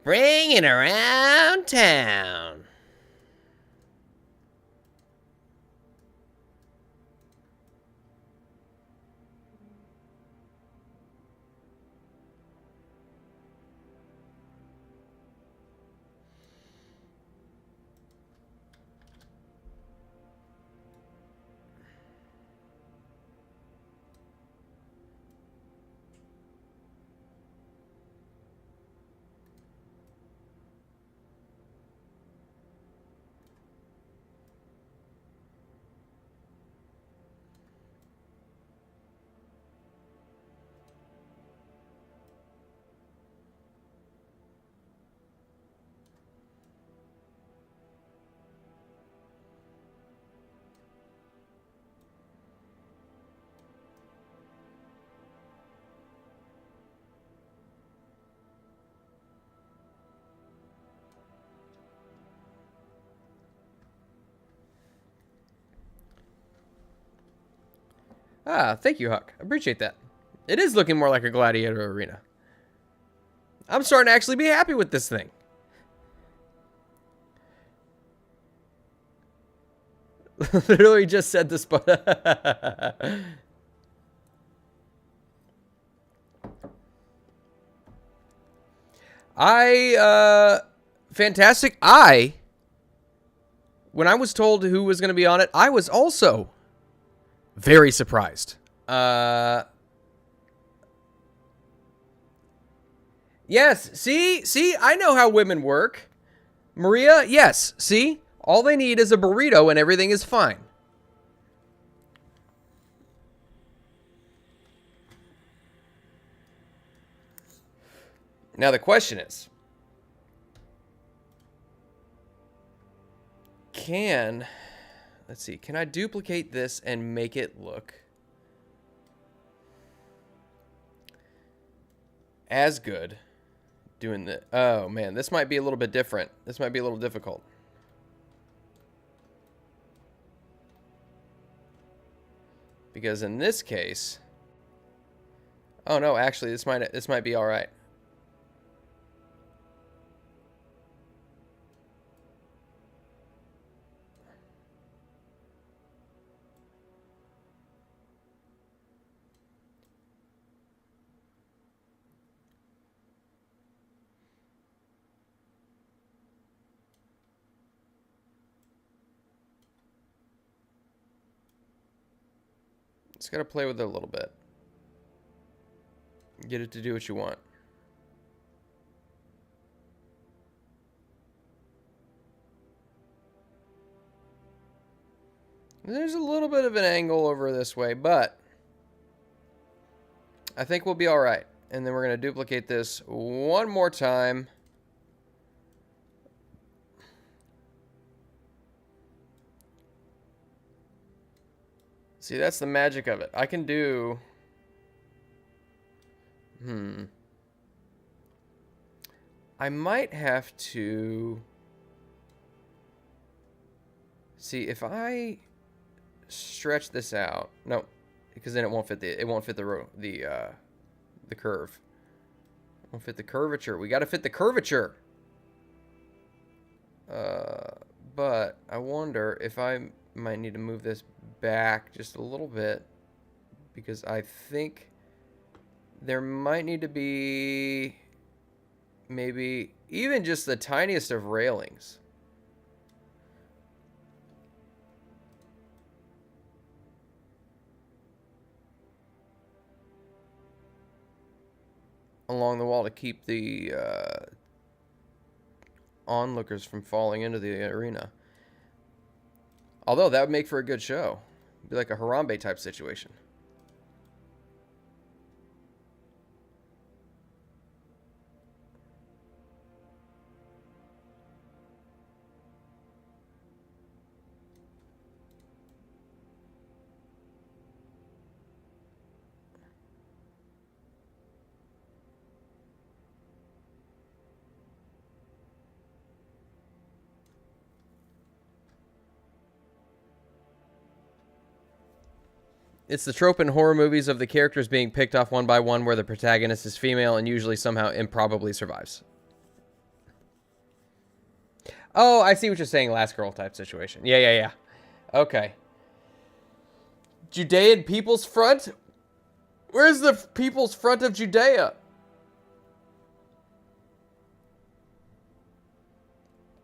Bring it around town. Ah, thank you, Huck. I appreciate that. It is looking more like a gladiator arena. I'm starting to actually be happy with this thing. Literally just said this, but fantastic. When I was told who was going to be on it, I was also very surprised. Yes, see, I know how women work. Maria, yes, see? All they need is a burrito and everything is fine. Now the question is, let's see, can I duplicate this and make it look as good doing the, oh man, this might be a little bit different. This might be a little difficult. Because in this case, oh no, actually this might be all right. Just gotta play with it a little bit. Get it to do what you want. There's a little bit of an angle over this way, but I think we'll be all right. And then we're gonna duplicate this one more time. See, that's the magic of it. I can do... I might have to... See, if I stretch this out... No, because then it won't fit the curve. It won't fit the curvature. We got to fit the curvature. But I wonder if I might need to move this back just a little bit, because I think there might need to be maybe even just the tiniest of railings. Along the wall to keep the onlookers from falling into the arena. Although that would make for a good show. It'd be like a Harambe type situation. It's the trope in horror movies of the characters being picked off one by one where the protagonist is female and usually somehow improbably survives. Oh, I see what you're saying, last girl type situation. Yeah. Okay. Judean People's Front? Where's the People's Front of Judea?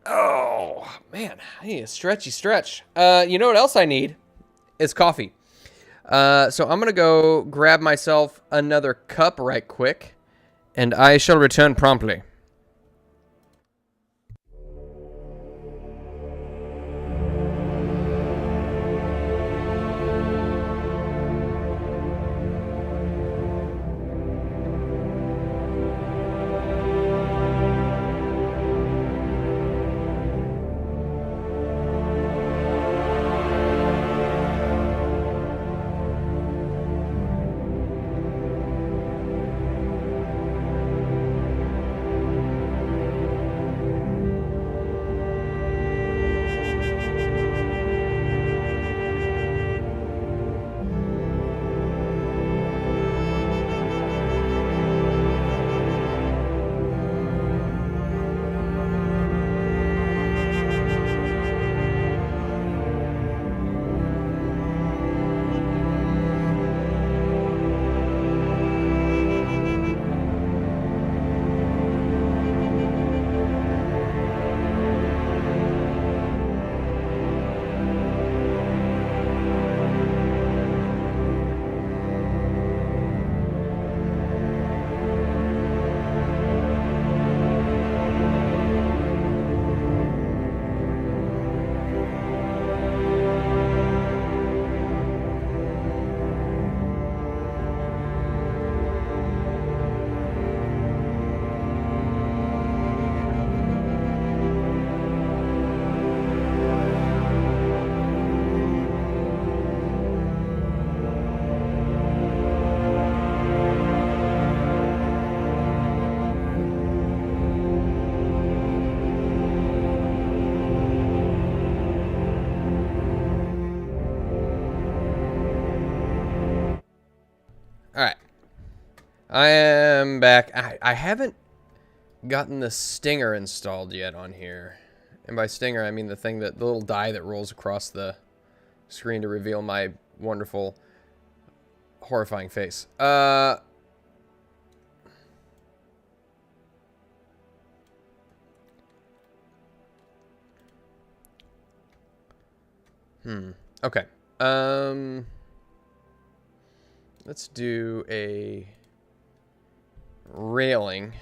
Oh, man. I need a stretchy stretch. You know what else I need? Is coffee. So I'm going to go grab myself another cup right quick, and I shall return promptly. I am back. I haven't gotten the stinger installed yet on here. And by stinger, I mean the little die that rolls across the screen to reveal my wonderful, horrifying face. Okay. Let's do a railing.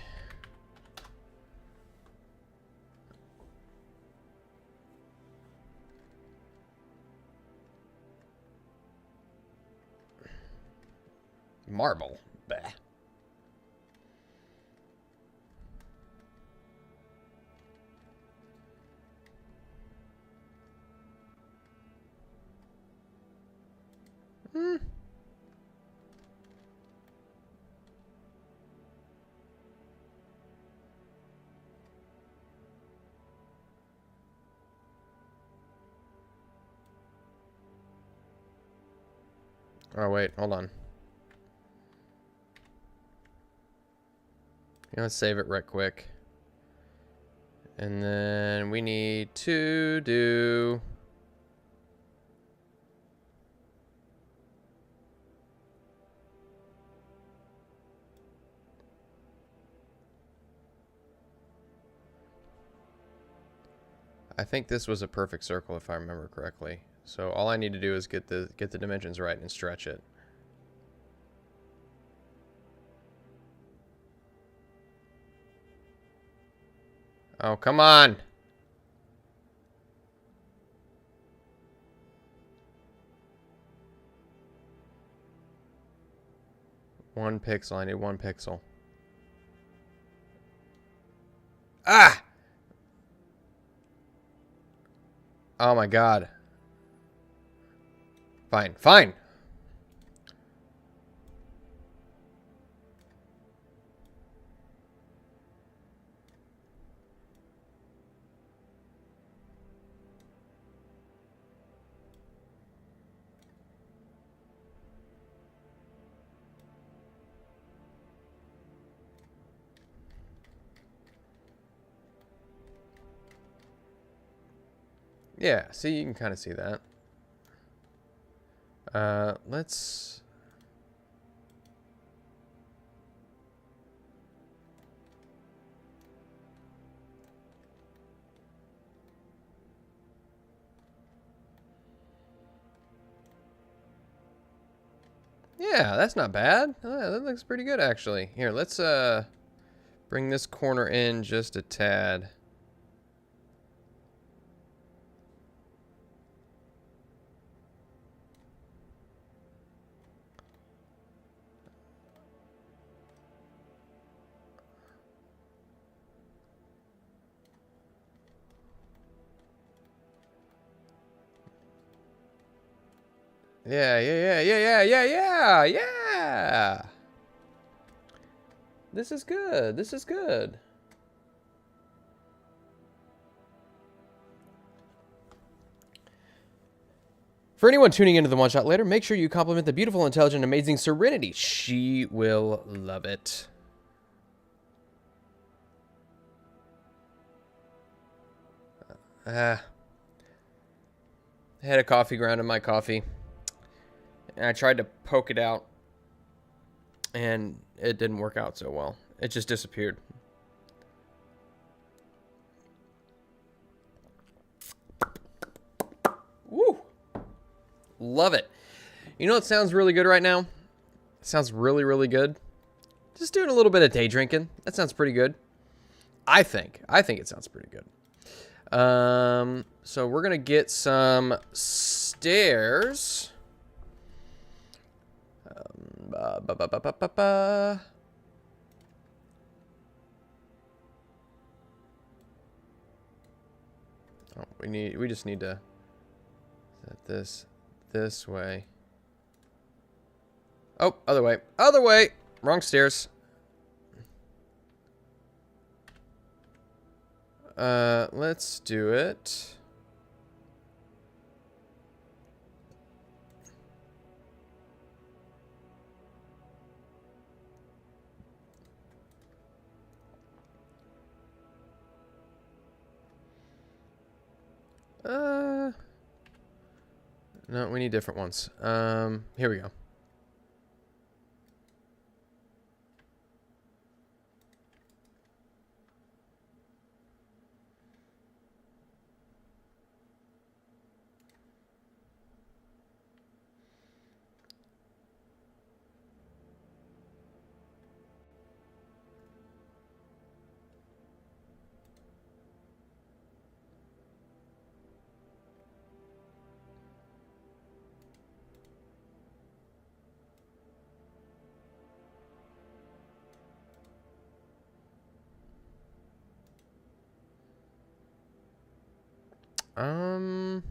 Marble. Bah. Oh, wait. Hold on. Let's save it right quick. And then we need to do... I think this was a perfect circle if I remember correctly. So all I need to do is get the dimensions right and stretch it. Oh, come on. One pixel. I need 1 pixel. Ah! Oh my god. Fine. Fine. Yeah, see, you can kind of see that. Let's... Yeah, that's not bad. That looks pretty good, actually. Here, let's bring this corner in just a tad. Yeah. This is good. This is good. For anyone tuning into the One Shot later, make sure you compliment the beautiful, intelligent, amazing Serenity. She will love it. I had a coffee ground in my coffee. And I tried to poke it out. And it didn't work out so well. It just disappeared. Woo! Love it. You know what sounds really good right now? It sounds really, really good. Just doing a little bit of day drinking. That sounds pretty good. I think it sounds pretty good. So we're gonna get some stairs. Oh, we just need to set this way. Oh, other way. Wrong stairs. Let's do it. No, we need different ones. Here we go. Um,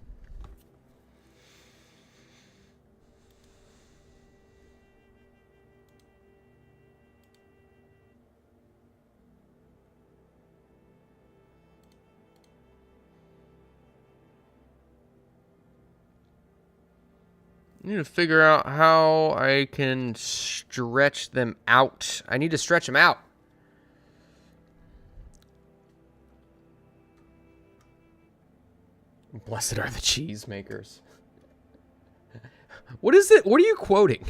I need to figure out how I can stretch them out. I need to stretch them out. Blessed are the cheese makers. What is it? What are you quoting?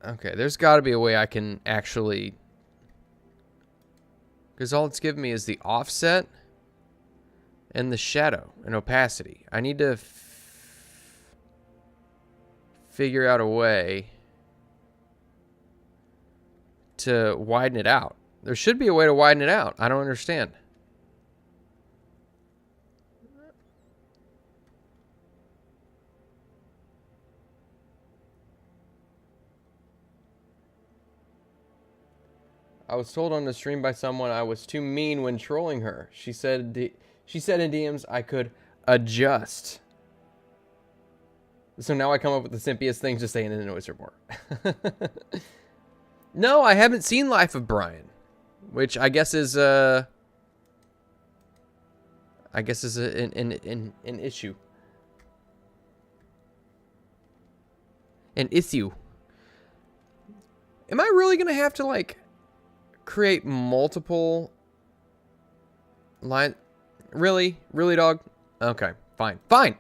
Okay, there's got to be a way I can actually... Because all it's giving me is the offset and the shadow and opacity. I need to figure out a way to widen it out. There should be a way to widen it out. I don't understand. I was told on the stream by someone I was too mean when trolling her. She said in DMs I could adjust. So now I come up with the simplest things to say in the noise report. No, I haven't seen Life of Brian, which I guess is an issue. An issue. Am I really gonna have to like create multiple line? Really? Really, dog? Okay, fine. Fine.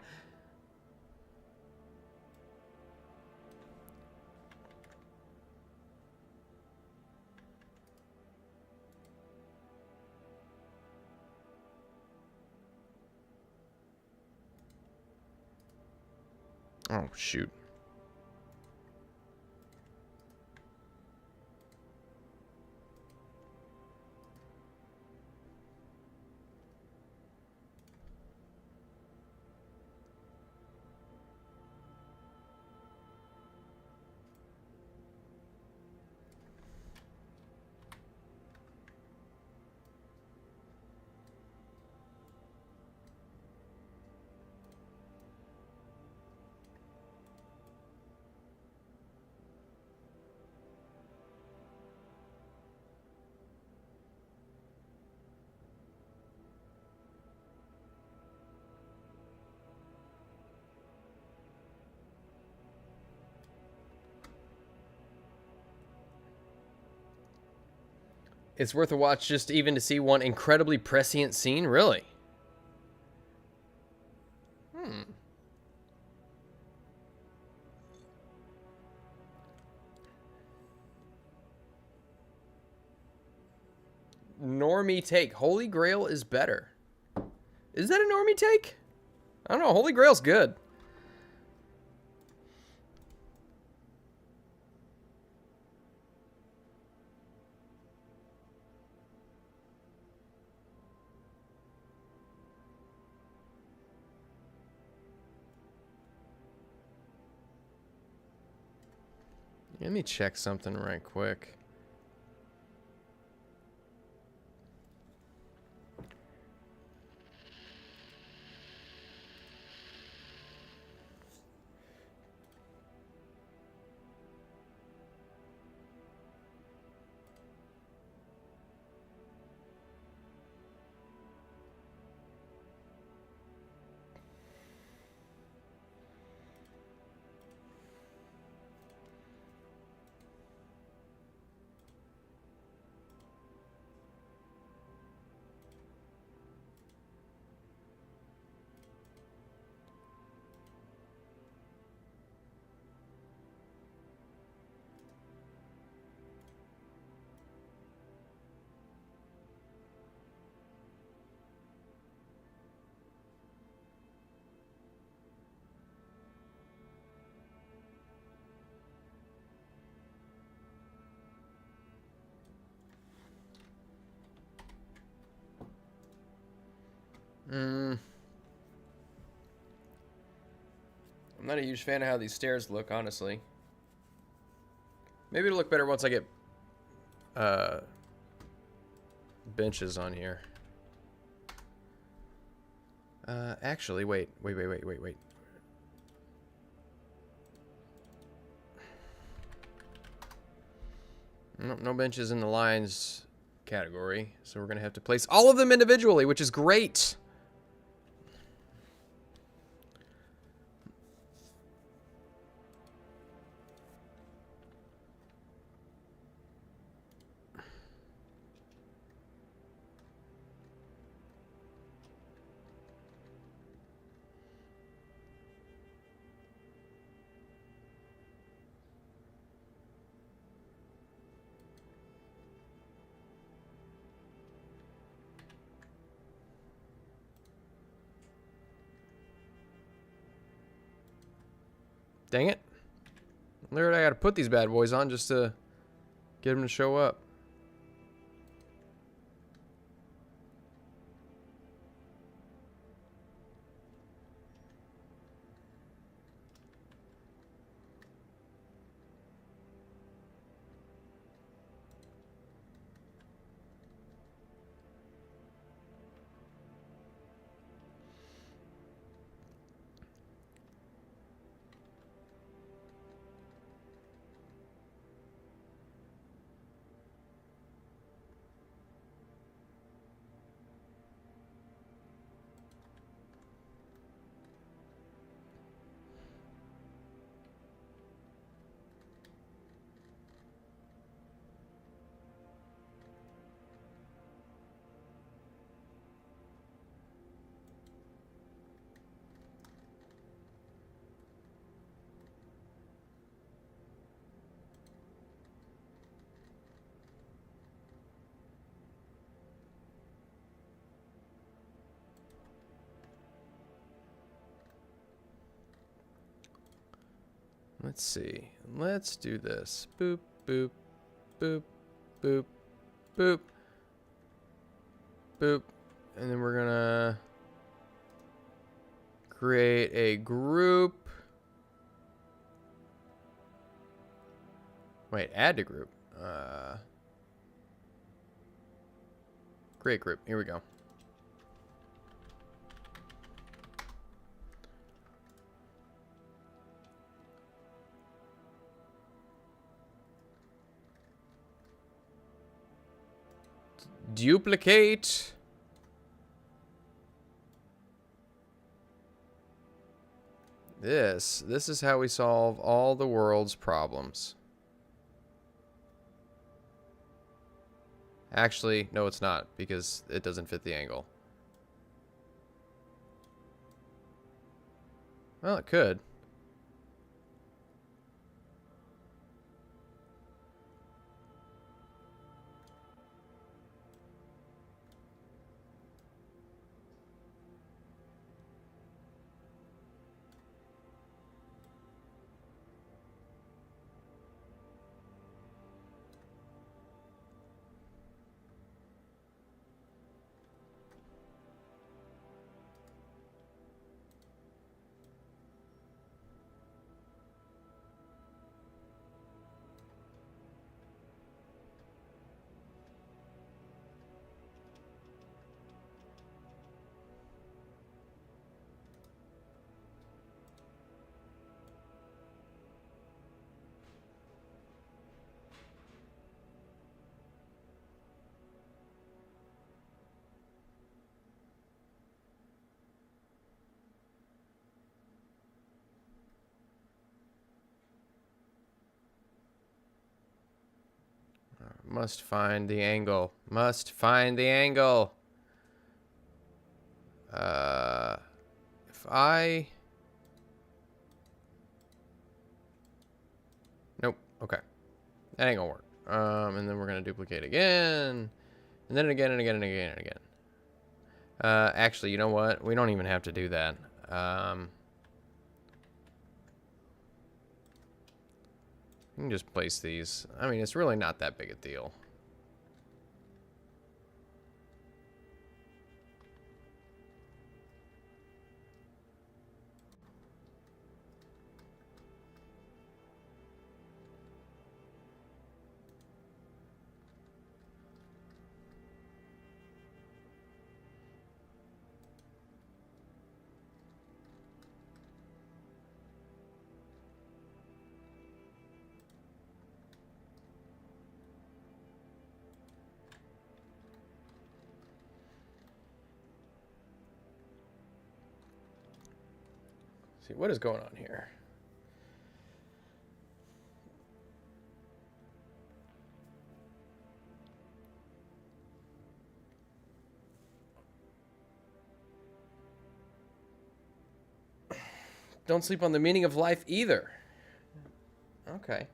Oh, shoot. It's worth a watch just even to see one incredibly prescient scene, really. Normie take. Holy Grail is better. Is that a normie take? I don't know. Holy Grail's good. Let me check something right quick. I'm not a huge fan of how these stairs look, honestly. Maybe it'll look better once I get benches on here. Actually, wait. Nope, no benches in the lines category, so we're gonna have to place all of them individually, which is great. Dang it. Literally, I gotta put these bad boys on just to get them to show up. Let's see. Let's do this. Boop, boop, boop, boop, boop, boop. And then we're gonna create a group. Wait, add to group. Create group. Here we go. Duplicate. This is how we solve all the world's problems. Actually, no, it's not, because it doesn't fit the angle. Well, it could. Must find the angle. Must find the angle. If I... Nope. Okay. That ain't gonna work. And then we're gonna duplicate again. And then again and again and again and again. Actually, you know what? We don't even have to do that. You can just place these. I mean, it's really not that big a deal. See, what is going on here? Don't sleep on the meaning of life either. Okay.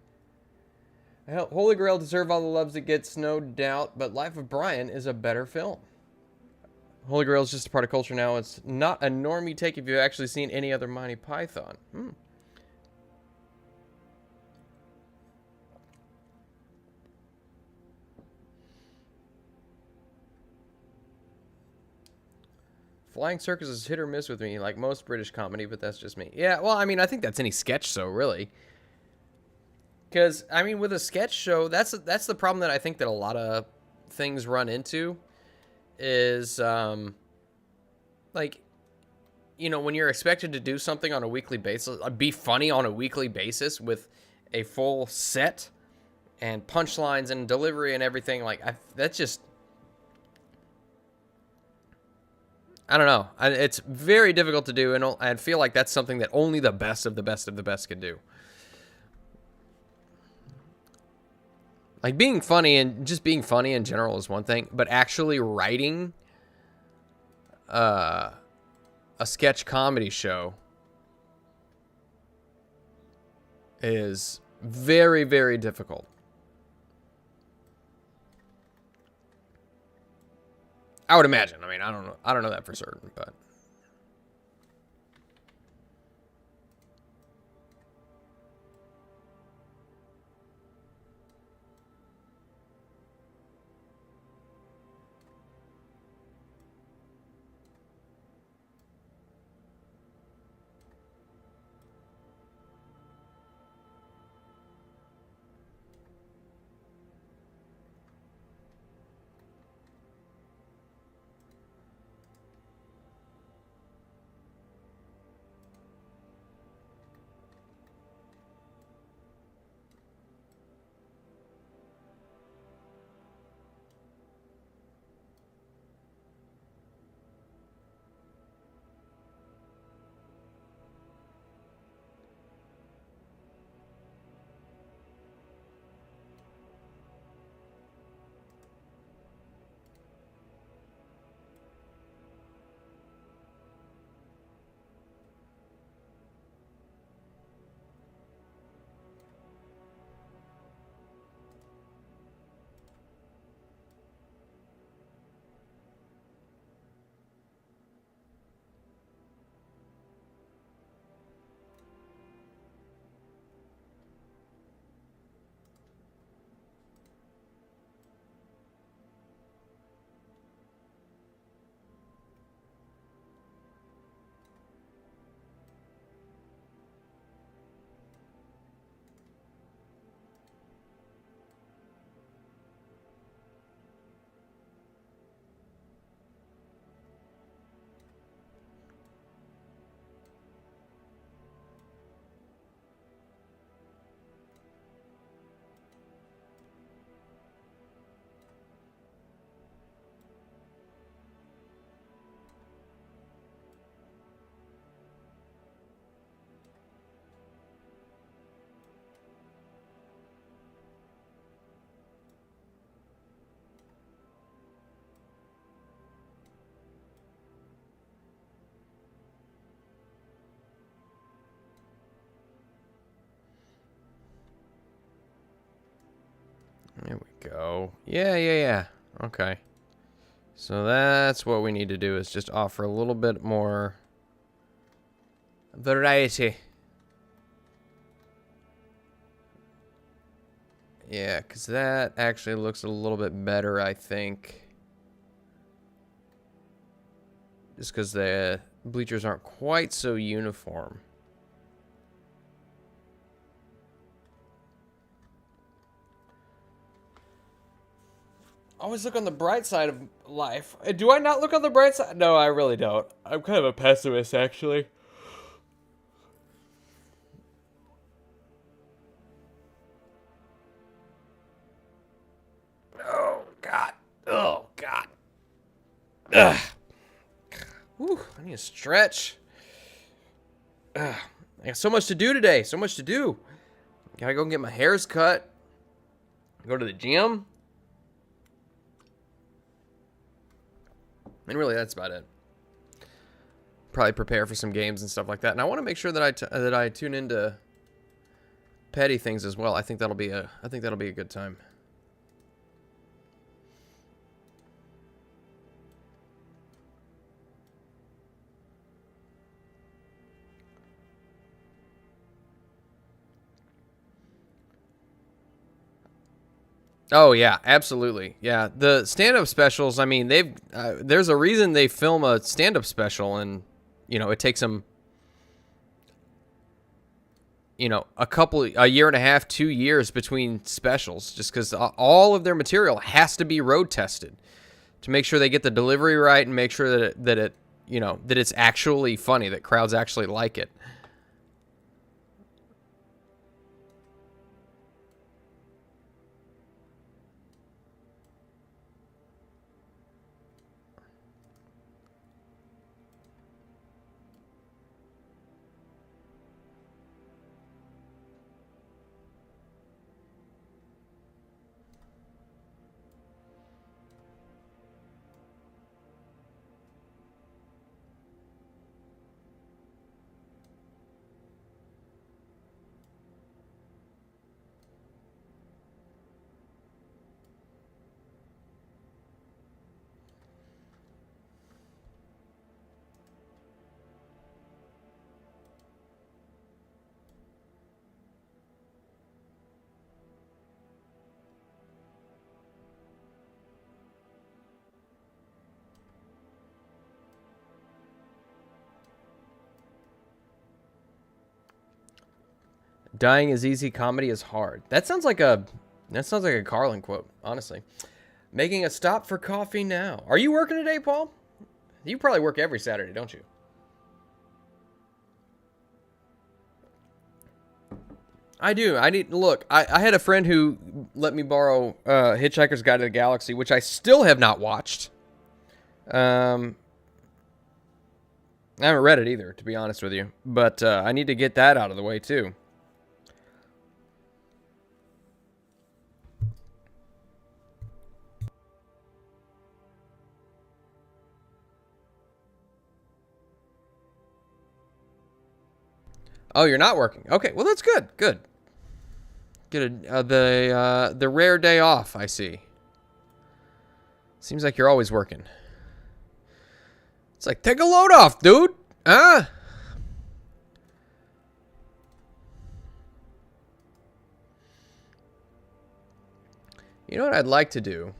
Holy Grail deserve all the loves it gets, no doubt, but Life of Brian is a better film. Holy Grail is just a part of culture now. It's not a normie take if you've actually seen any other Monty Python. Flying Circus is hit or miss with me, like most British comedy, but that's just me. Yeah, well, I mean, I think that's any sketch show, really. Because, I mean, with a sketch show, that's the problem that I think that a lot of things run into is, like, you know, when you're expected to do something on a weekly basis, be funny on a weekly basis with a full set and punchlines and delivery and everything, like, that's just... I don't know. It's very difficult to do, and I feel like that's something that only the best of the best of the best could do. Like, being funny and just being funny in general is one thing, but actually writing a sketch comedy show is very, very difficult. I would imagine. I mean, I don't know that for certain, but there we go. Yeah. Okay. So that's what we need to do, is just offer a little bit more variety. Yeah, because that actually looks a little bit better, I think. Just because the bleachers aren't quite so uniform. Always look on the bright side of life. Do I not look on the bright side? No, I really don't. I'm kind of a pessimist, actually. Oh, God. Oh, God. Ugh. Whew, I need to stretch. I got so much to do today. So much to do. Gotta go get my hairs cut. Go to the gym. And really, that's about it. Probably prepare for some games and stuff like that. And I want to make sure that I tune into petty things as well. I think that'll be a good time. Oh yeah, absolutely. Yeah, the stand-up specials. I mean, there's a reason they film a stand-up special, and it takes them a year and a half, 2 years between specials, just because all of their material has to be road tested to make sure they get the delivery right and make sure that it's actually funny, that crowds actually like it. Dying is easy, comedy is hard. That sounds like a Carlin quote, honestly. Making a stop for coffee now. Are you working today, Paul? You probably work every Saturday, don't you? I do. Look, I had a friend who let me borrow Hitchhiker's Guide to the Galaxy, which I still have not watched. I haven't read it either, to be honest with you. But I need to get that out of the way, too. Oh, you're not working. Okay, well, that's good. Good. Get the rare day off, I see. Seems like you're always working. It's like, take a load off, dude. Huh? You know what I'd like to do?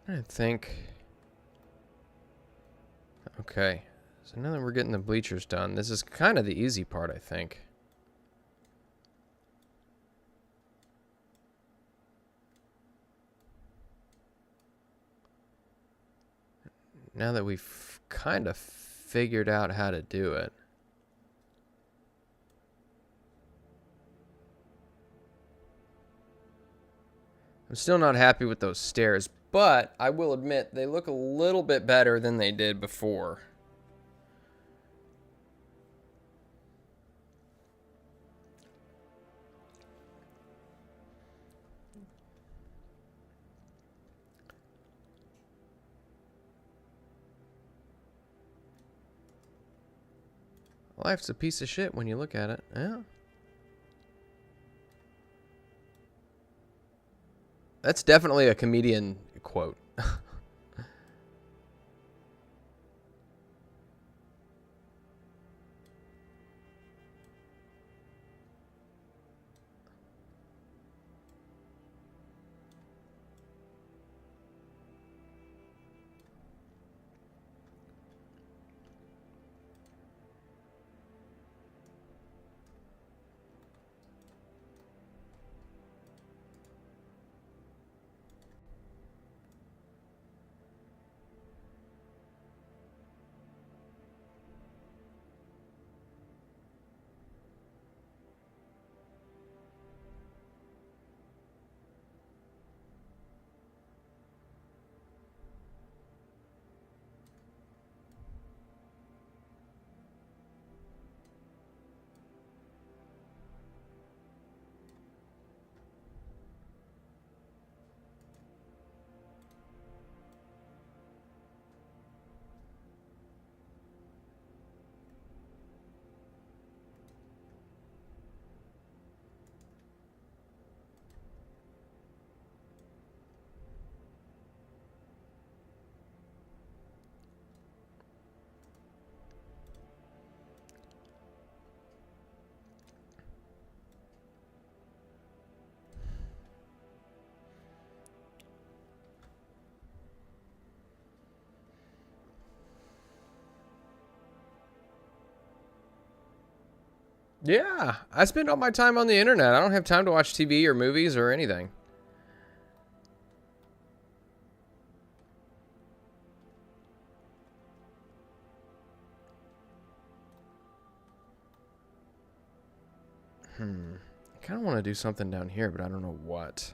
I think. Okay. So now that we're getting the bleachers done, this is kind of the easy part, I think. Now that we've kind of figured out how to do it. I'm still not happy with those stairs, but I will admit they look a little bit better than they did before. Life's a piece of shit when you look at it. Yeah. That's definitely a comedian quote. Yeah, I spend all my time on the internet. I don't have time to watch TV or movies or anything. I kind of want to do something down here, but I don't know what.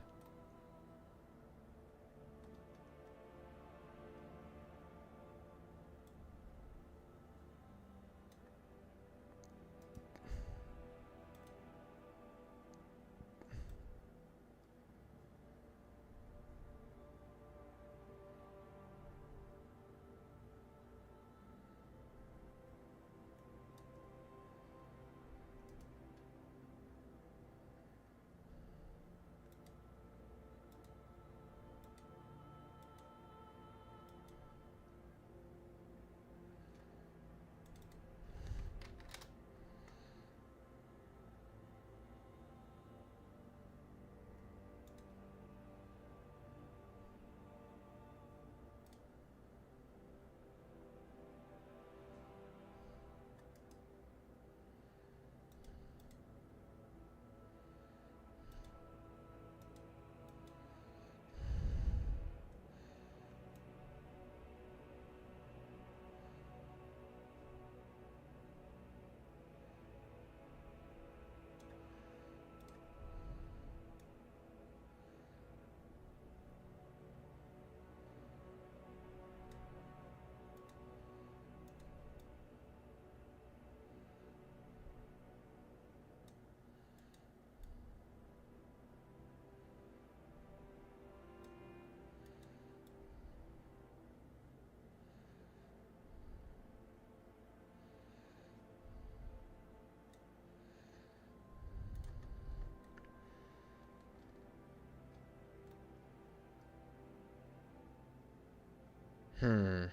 Hmm.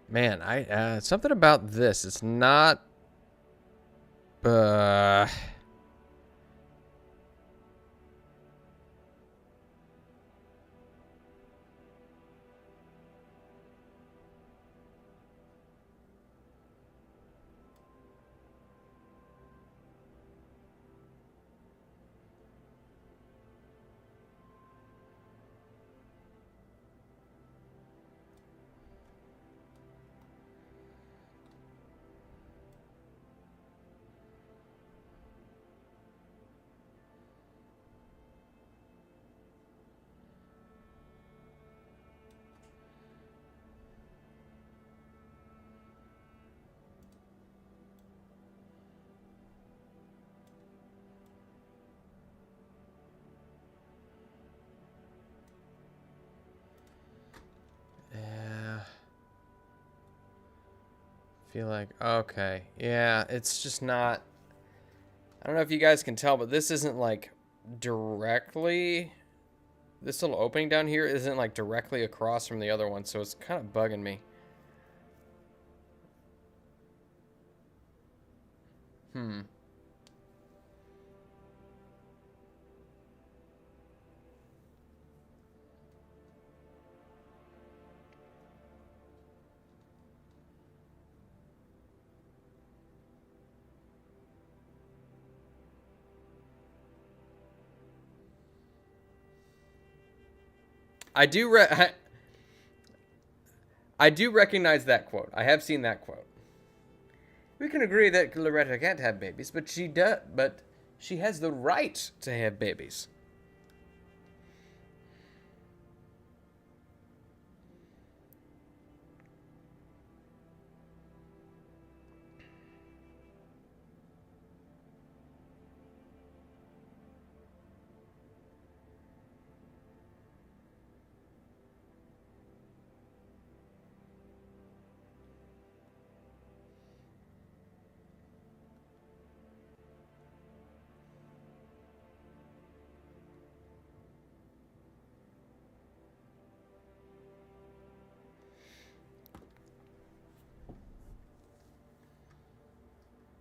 Man, I something about this. It's not. Uh. Yeah. Feel like okay. Yeah, it's just not. I don't know if you guys can tell, but this isn't like directly. This little opening down here isn't like directly across from the other one, so it's kind of bugging me. Hmm. I do I do recognize that quote. I have seen that quote. We can agree that Loretta can't have babies, but she does. But she has the right to have babies.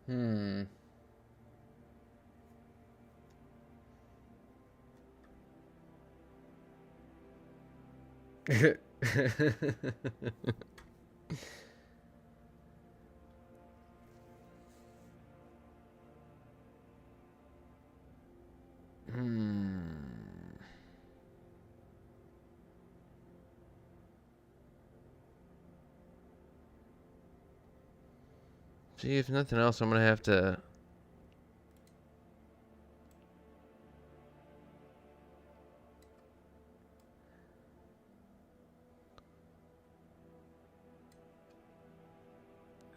Hmm. See, if nothing else, I'm gonna have to.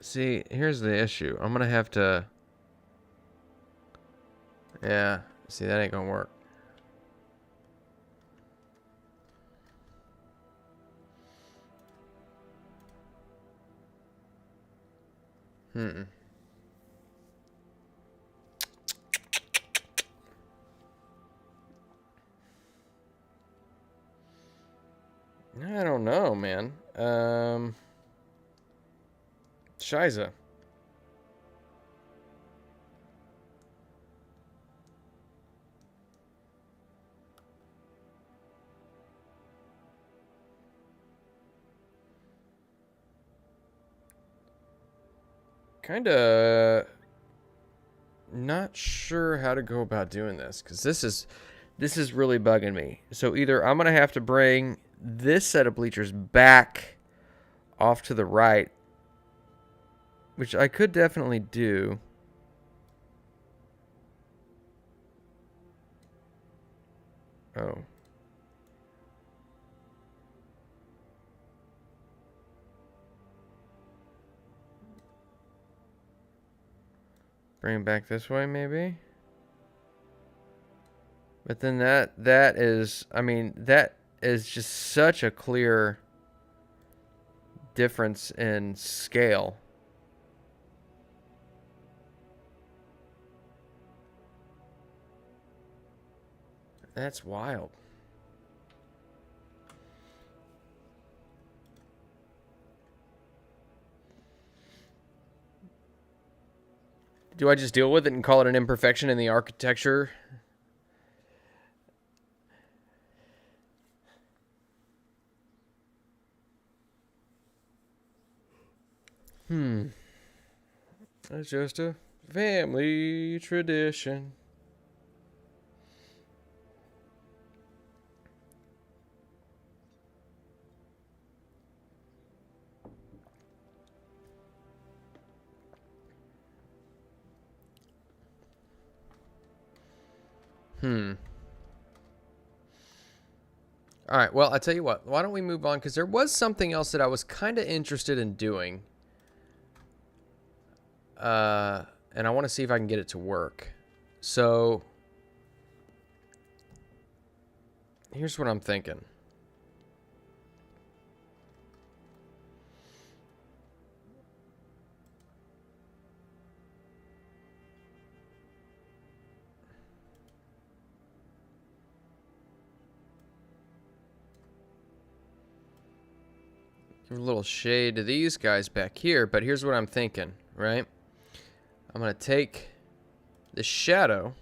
See, here's the issue. I'm gonna have to. Yeah. See, that ain't gonna work. Hmm. I don't know, man. Shiza. Kinda not sure how to go about doing this, because this is really bugging me. So either I'm gonna have to bring this set of bleachers back off to the right, which I could definitely do. Oh. Bring it back this way, maybe? But then that is, I mean, that is just such a clear difference in scale. That's wild. Do I just deal with it and call it an imperfection in the architecture? It's just a family tradition. All right, well, I tell you what. Why don't we move on? Because there was something else that I was kind of interested in doing. And I want to see if I can get it to work. So, here's what I'm thinking. Give a little shade to these guys back here, but here's what I'm thinking, right? I'm going to take the shadow.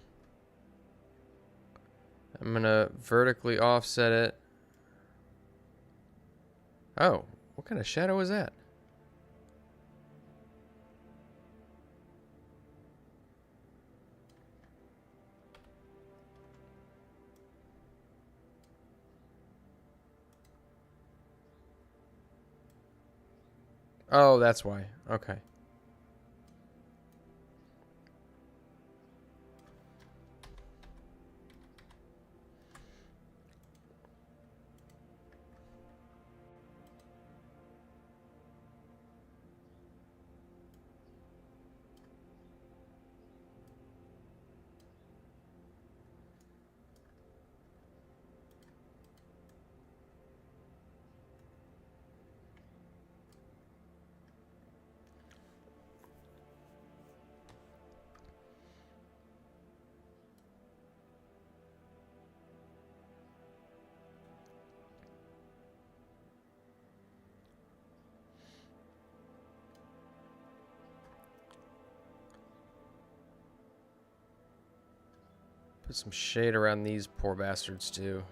I'm going to vertically offset it. Oh, what kind of shadow is that? Oh, that's why. Okay. Put some shade around these poor bastards, too.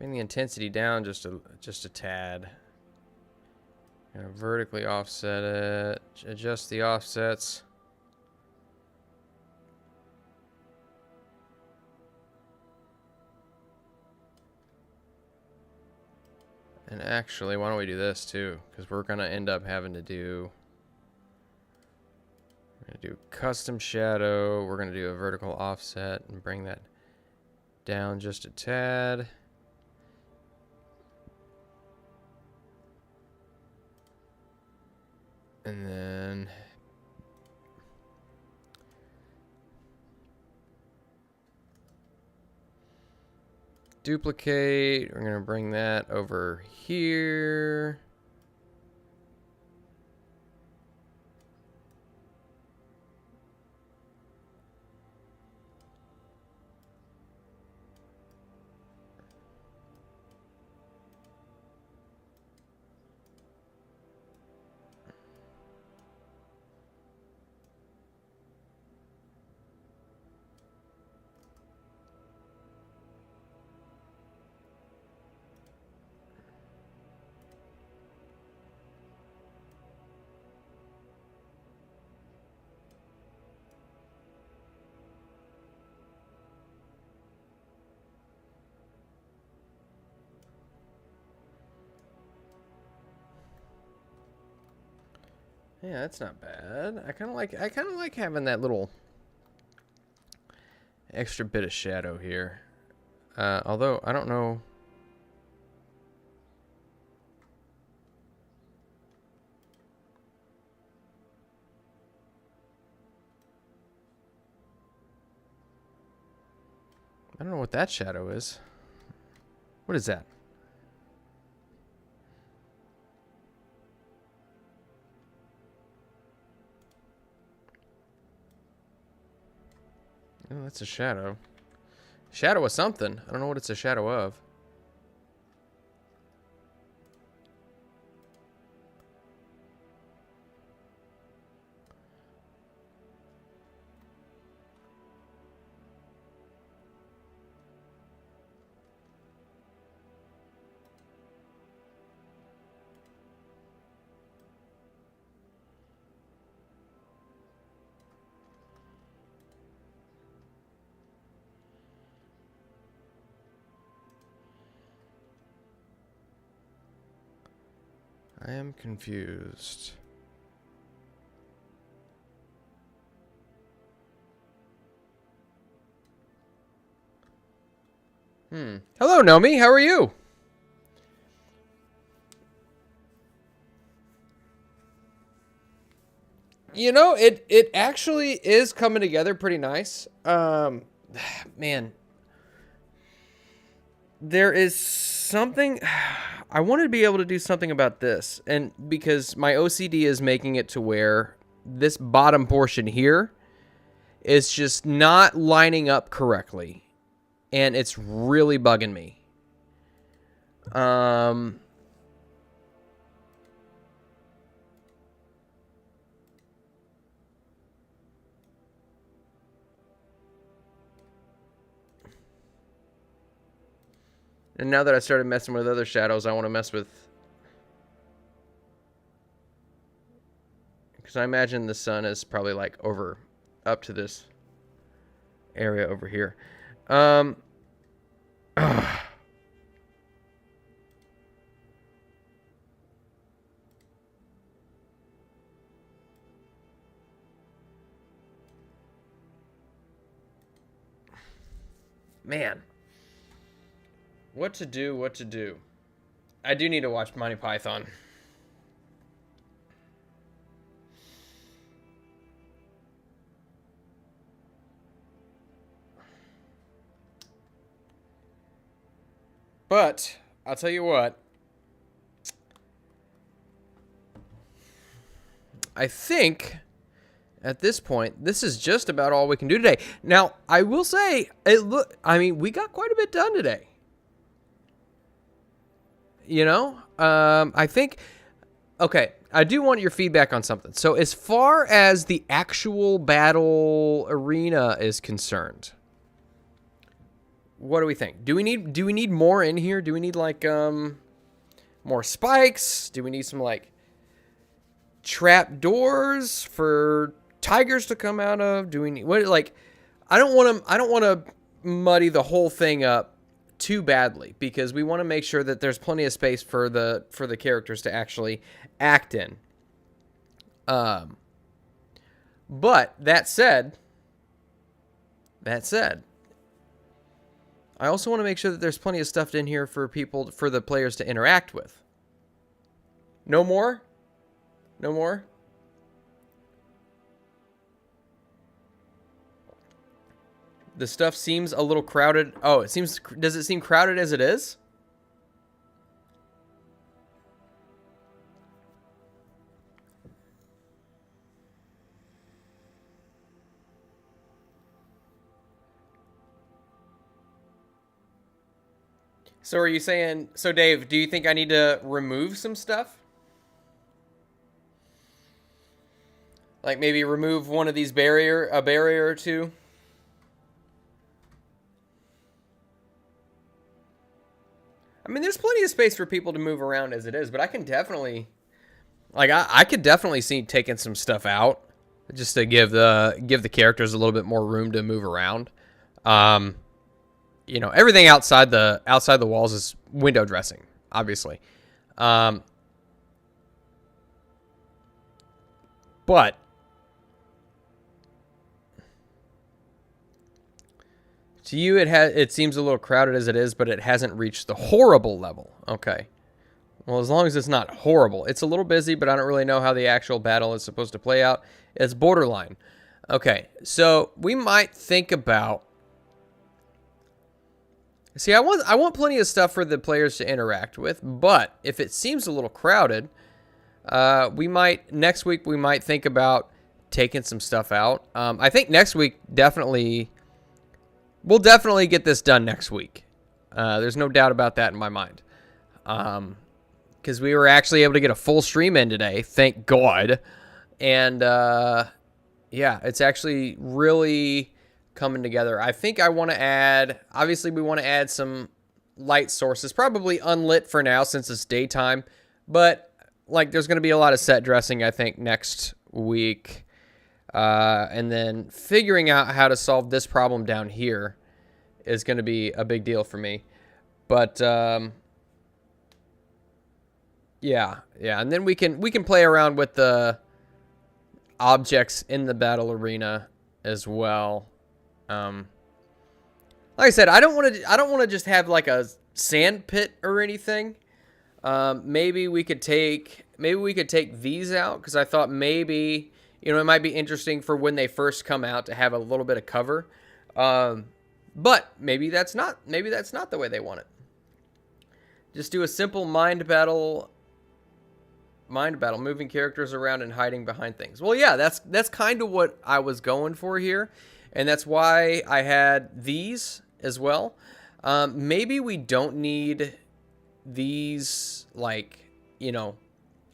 Bring the intensity down just a tad. Gonna vertically offset it. Adjust the offsets. And actually, why don't we do this too? Because we're gonna end up having to do. We're gonna do custom shadow. We're gonna do a vertical offset and bring that down just a tad. And then duplicate. We're gonna bring that over here. Yeah, that's not bad. I kind of like having that little extra bit of shadow here. Although I don't know. I don't know what that shadow is. What is that? Oh, that's a shadow. Shadow of something. I don't know what it's a shadow of. I am confused. Hello, Nomi. How are you? You know, it actually is coming together pretty nice. Man, there is something. I wanted to be able to do something about this, and because my OCD is making it to where this bottom portion here is just not lining up correctly, and it's really bugging me. And now that I started messing with other shadows, I want to mess with... Because I imagine the sun is probably like over, up to this area over here. Man. What to do, what to do. I do need to watch Monty Python. But, I'll tell you what. I think, at this point, this is just about all we can do today. Now, I will say, we got quite a bit done today. You know, I think, okay, I do want your feedback on something. So as far as the actual battle arena is concerned, what do we think? Do we need more in here? Do we need like more spikes? Do we need some like trap doors for tigers to come out of? Do we need what like I don't want to muddy the whole thing up too badly, because we want to make sure that there's plenty of space for the characters to actually act in. But that said, I also want to make sure that there's plenty of stuff in here for the players to interact with. No more? No more? The stuff seems a little crowded. Oh, does it seem crowded as it is? So are you saying, so Dave, do you think I need to remove some stuff? Like maybe remove one of these a barrier or two? I mean, there's plenty of space for people to move around as it is, but I can definitely, like, I could definitely see taking some stuff out just to give the characters a little bit more room to move around. You know, everything outside the walls is window dressing, obviously. But to you, it seems a little crowded as it is, but it hasn't reached the horrible level. Okay. Well, as long as it's not horrible. It's a little busy, but I don't really know how the actual battle is supposed to play out. It's borderline. Okay, so we might think about... See, I want plenty of stuff for the players to interact with, but if it seems a little crowded, next week we might think about taking some stuff out. I think next week we'll definitely get this done next week. There's no doubt about that in my mind. Because we were actually able to get a full stream in today, thank God. And yeah, it's actually really coming together. I think I want to add, obviously we want to add some light sources, probably unlit for now since it's daytime, but like there's going to be a lot of set dressing, I think, next week. And then figuring out how to solve this problem down here is going to be a big deal for me. But yeah, and then we can play around with the objects in the battle arena as well. Like I said, I don't want to just have like a sand pit or anything. Maybe we could take these out, because I thought maybe, you know, it might be interesting for when they first come out to have a little bit of cover. But maybe that's not the way they want it. Just do a simple mind battle, moving characters around and hiding behind things. Well, yeah, that's kind of what I was going for here. And that's why I had these as well. Maybe we don't need these, like, you know,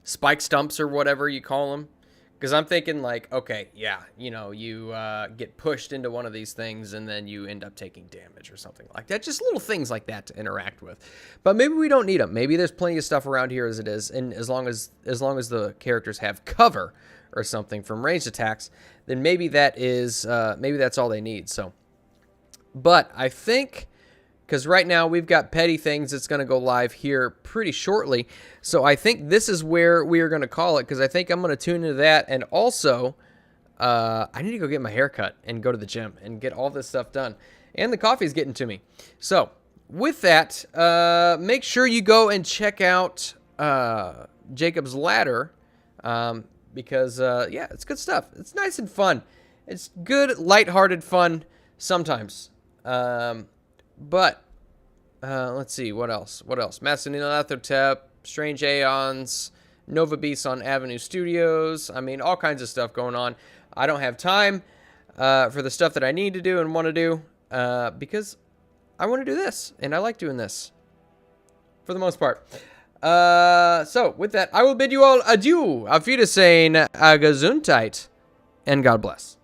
spike stumps or whatever you call them. Because I'm thinking, like, okay, yeah, you know, you get pushed into one of these things and then you end up taking damage or something like that. Just little things like that to interact with. But maybe we don't need them. Maybe there's plenty of stuff around here as it is. And as long as the characters have cover or something from ranged attacks, then maybe that's all they need. So, but I think, because right now we've got petty things that's going to go live here pretty shortly, so I think this is where we are going to call it, because I think I'm going to tune into that. And also I need to go get my hair cut and go to the gym and get all this stuff done, and the coffee's getting to me. So with that, make sure you go and check out Jacob's Ladder, because yeah, it's good stuff. It's nice and fun. It's good, lighthearted fun sometimes. But let's see, what else? Macedonian Athotep, Strange Aeons, Nova Beasts on Avenue Studios. I mean, all kinds of stuff going on. I don't have time for the stuff that I need to do and want to do, because I want to do this, and I like doing this for the most part. So, with that, I will bid you all adieu. Auf Wiedersehen, Gesundheit, and God bless.